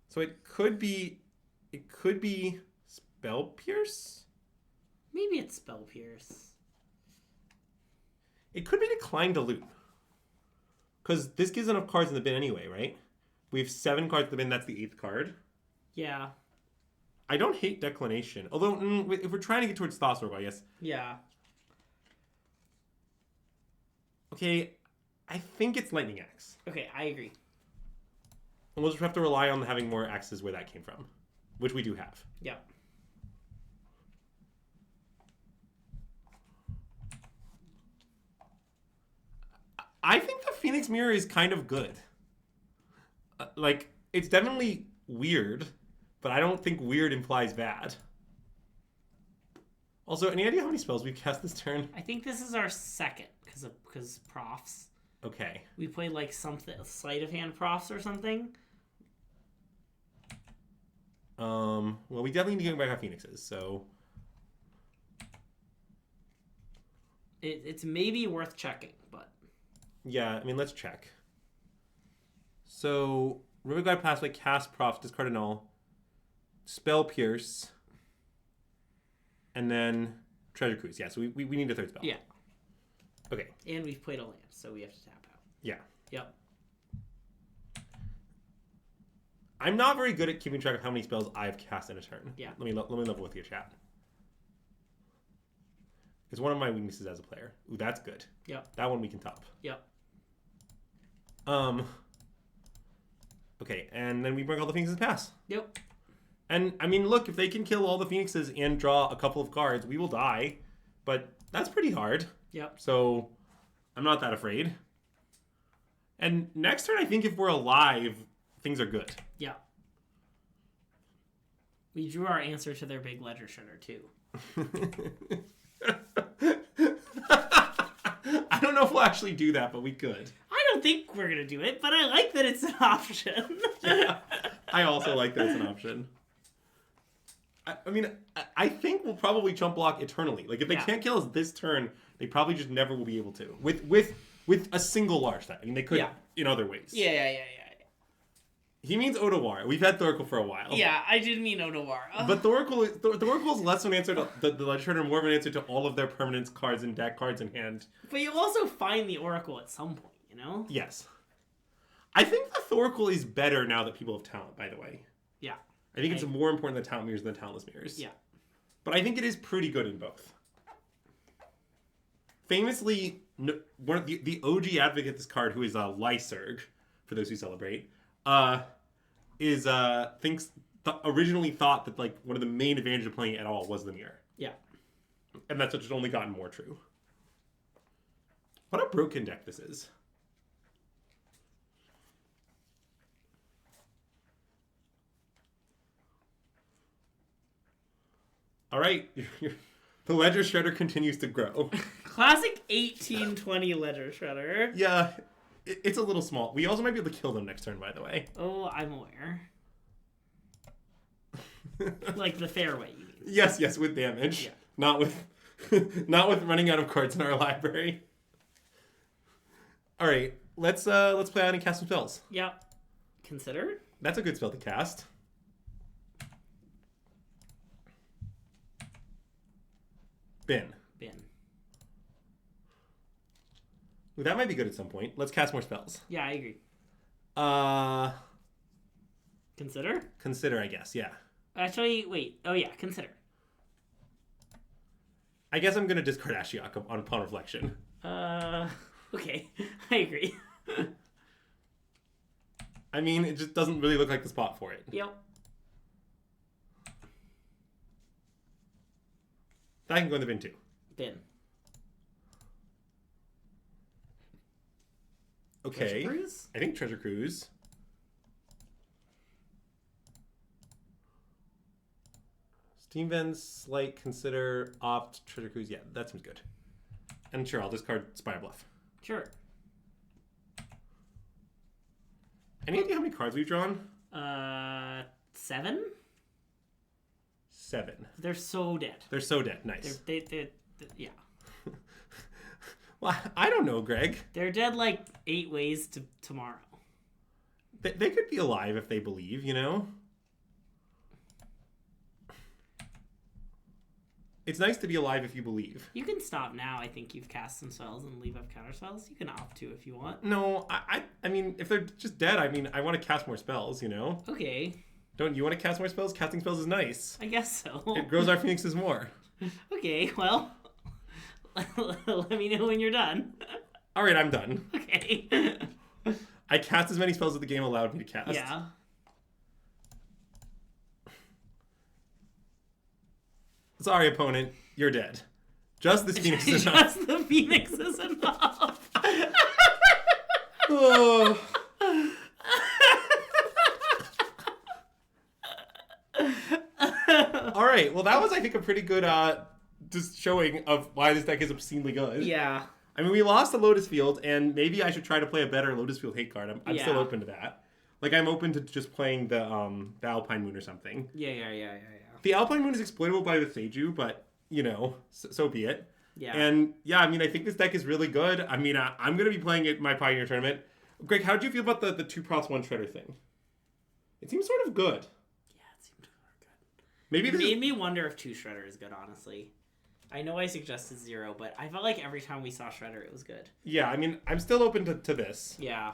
So it could be Spell Pierce? Maybe it's Spell Pierce. It could be Decline to Loot. Because this gives enough cards in the bin anyway, right? We have 7 cards in the bin. That's the 8th card. Yeah. I don't hate Declination. Although, if we're trying to get towards Thought Storm, I guess. Yeah. Okay, I think it's Lightning Axe. Okay, I agree. And we'll just have to rely on having more axes where that came from. Which we do have. Yeah. I think the Phoenix Mirror is kind of good. Like, it's definitely weird, but I don't think weird implies bad. Also, any idea how many spells we've cast this turn? I think this is our second, because profs. Okay. We played like something, sleight of hand profs or something. Well, we definitely need to get back our Phoenixes, so... It's maybe worth checking, but... Yeah, I mean, let's check. So, River God Pathway, cast profs, discard a null, Spell Pierce, and then Treasure Cruise. Yeah, so we need a 3rd spell. Yeah. Okay. And we've played a land, so we have to tap out. Yeah. Yep. I'm not very good at keeping track of how many spells I've cast in a turn. Yeah. Let me level with your chat. It's one of my weaknesses as a player. Ooh, that's good. Yep. That one we can top. Yep. Okay, and then we bring all the Phoenixes pass. Yep. And, I mean, look, if they can kill all the Phoenixes and draw a couple of cards, we will die. But that's pretty hard. Yep. So, I'm not that afraid. And next turn, I think if we're alive, things are good. Yeah. We drew our answer to their big ledger shredder, too. I don't know if we'll actually do that, but we could. I don't think we're going to do it, but I like that it's an option. Yeah, I also like that it's an option. I mean, I think we'll probably chump block eternally. Like, if they can't kill us this turn, they probably just never will be able to. With a single large set. I mean, they could in other ways. Yeah. He means Otawara. We've had Thoracle for a while. Yeah, I did mean Otawara. But Thoracle is less of an answer to the Ledger Shredder, more of an answer to all of their permanents, cards, and deck, cards in hand. But you'll also find the Oracle at some point, you know? Yes. I think the Thoracle is better now that people have talent, by the way. Yeah. I think it's more important than talent mirrors than talentless mirrors. Yeah. But I think it is pretty good in both. Famously, one of the OG advocate of this card, who is Lyserg, for those who celebrate, originally thought that like one of the main advantages of playing it at all was the mirror. Yeah. And that's just only gotten more true. What a broken deck this is. All right, the Ledger Shredder continues to grow. Classic 1820 Ledger Shredder. Yeah, it's a little small. We also might be able to kill them next turn, by the way. Oh, I'm aware. Like the fair way, you mean? Yes, with damage. Yeah. Not with running out of cards in our library. All right, let's play out and cast some spells. Yeah. Consider? That's a good spell to cast. Bin. Ooh, that might be good at some point. Let's cast more spells. Yeah, I agree. Consider? Consider, I guess, yeah. Actually, wait. Oh, yeah, consider. I guess I'm going to discard Ashiok upon reflection. Okay. I agree. I mean, it just doesn't really look like the spot for it. Yep. That can go in the bin, too. Bin. Okay. Treasure Cruise? I think Treasure Cruise. Steam Vents, like, consider, opt, Treasure Cruise. Yeah, that seems good. And sure, I'll discard Spire Bluff. Sure. Any idea how many cards we've drawn? 7? 7. They're so dead. They're so dead. Nice. They're yeah. Well, I don't know, Greg. They're dead like 8 ways to tomorrow. They could be alive if they believe, you know? It's nice to be alive if you believe. You can stop now. I think you've cast some spells and leave up counter spells. You can opt to if you want. No, I mean, if they're just dead, I mean, I want to cast more spells, you know? Okay. Don't you want to cast more spells? Casting spells is nice. I guess so. It grows our phoenixes more. Okay, well, let me know when you're done. All right, I'm done. Okay. I cast as many spells as the game allowed me to cast. Yeah. Sorry, opponent. You're dead. Just this phoenix is enough. Just the phoenix is enough. Oh. All right. Well, that was, I think, a pretty good just showing of why this deck is obscenely good. Yeah. I mean, we lost the Lotus Field, and maybe I should try to play a better Lotus Field hate card. I'm still open to that. Like, I'm open to just playing the Alpine Moon or something. Yeah. The Alpine Moon is exploitable by the Seiju, but, you know, so be it. Yeah. And, yeah, I mean, I think this deck is really good. I mean, I'm going to be playing it in my Pioneer tournament. Greg, how did you feel about the 2 procs 1 Shredder thing? It seems sort of good. Yeah, it seemed good. Maybe it made me wonder if 2 Shredder is good, honestly. I know I suggested 0, but I felt like every time we saw Shredder, it was good. Yeah, I mean, I'm still open to this. Yeah.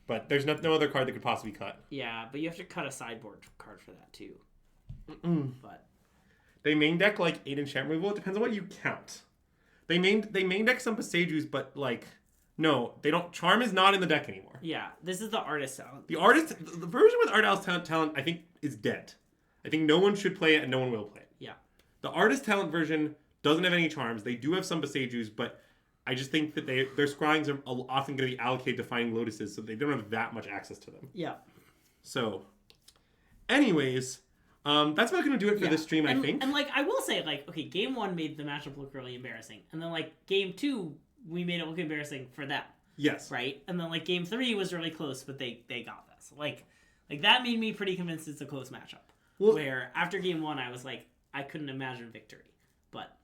But there's no other card that could possibly cut. Yeah, but you have to cut a sideboard card for that, too. But they main deck, like, 8 enchant removal. It depends on what you count. They main deck some Pasejus, but, like, no, they don't. Charm is not in the deck anymore. yeah, this is the artist talent. The version with Artist talent, I think, is dead. I think no one should play it and no one will play it. Yeah. The Artist talent version doesn't have any charms. They do have some Pasejus, but I just think that their scryings are often going to be allocated to finding Lotuses, so they don't have that much access to them. Yeah. So, anyways, that's about going to do it for this stream, I think. And, like, I will say, like, okay, game 1 made the matchup look really embarrassing. And then, like, game 2, we made it look embarrassing for them. Yes. Right? And then, like, game 3 was really close, but they got this. Like, that made me pretty convinced it's a close matchup. Well, where, after game 1, I was like, I couldn't imagine victory. But,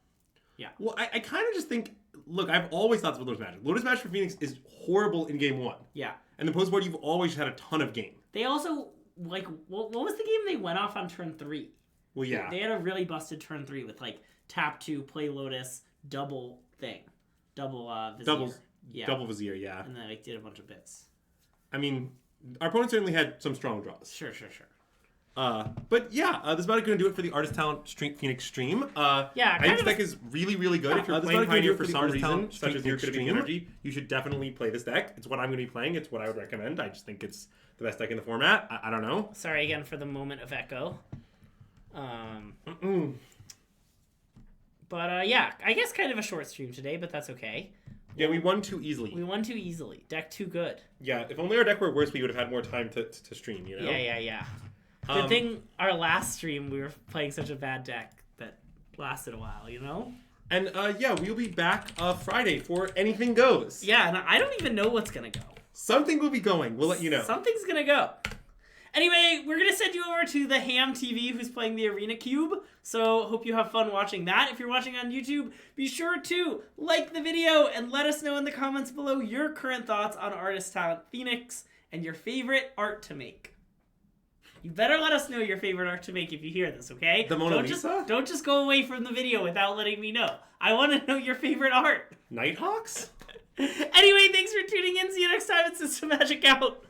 yeah. Well, I kind of just think, look, I've always thought about Lotus Magic. Lotus Magic for Phoenix is horrible in game 1. Yeah. And the post board, you've always had a ton of game. They also, like, what was the game they went off on turn 3? Well, yeah. They had a really busted turn 3 with, like, tap 2, play Lotus, double thing. Double Vizier. Double Vizier, yeah. And then, like, did a bunch of bits. I mean, our opponent certainly had some strong draws. Sure. But yeah, this is about going to do it for the Artist Talent Phoenix stream. I think this deck is really, really good. If you're playing Pioneer for some reason, such as your Creative Energy, you should definitely play this deck. It's what I'm going to be playing. It's what I would recommend. I just think it's the best deck in the format. I don't know. Sorry again for the moment of echo. But yeah, I guess kind of a short stream today, but that's okay. Yeah, we won too easily. Deck too good. Yeah, if only our deck were worse, we would have had more time to stream, you know? Yeah. Good thing our last stream we were playing such a bad deck that lasted a while, you know? And yeah, we'll be back Friday for Anything Goes. Yeah, and I don't even know what's going to go. Something will be going. We'll let you know. Something's going to go. Anyway, we're going to send you over to the Ham TV who's playing the Arena Cube. So hope you have fun watching that. If you're watching on YouTube, be sure to like the video and let us know in the comments below your current thoughts on Artist Talent Phoenix and your favorite art to make. You better let us know your favorite art to make if you hear this, okay? The Mona Lisa? Don't just go away from the video without letting me know. I want to know your favorite art. Nighthawks? Anyway, thanks for tuning in. See you next time. It's SystemMagic out.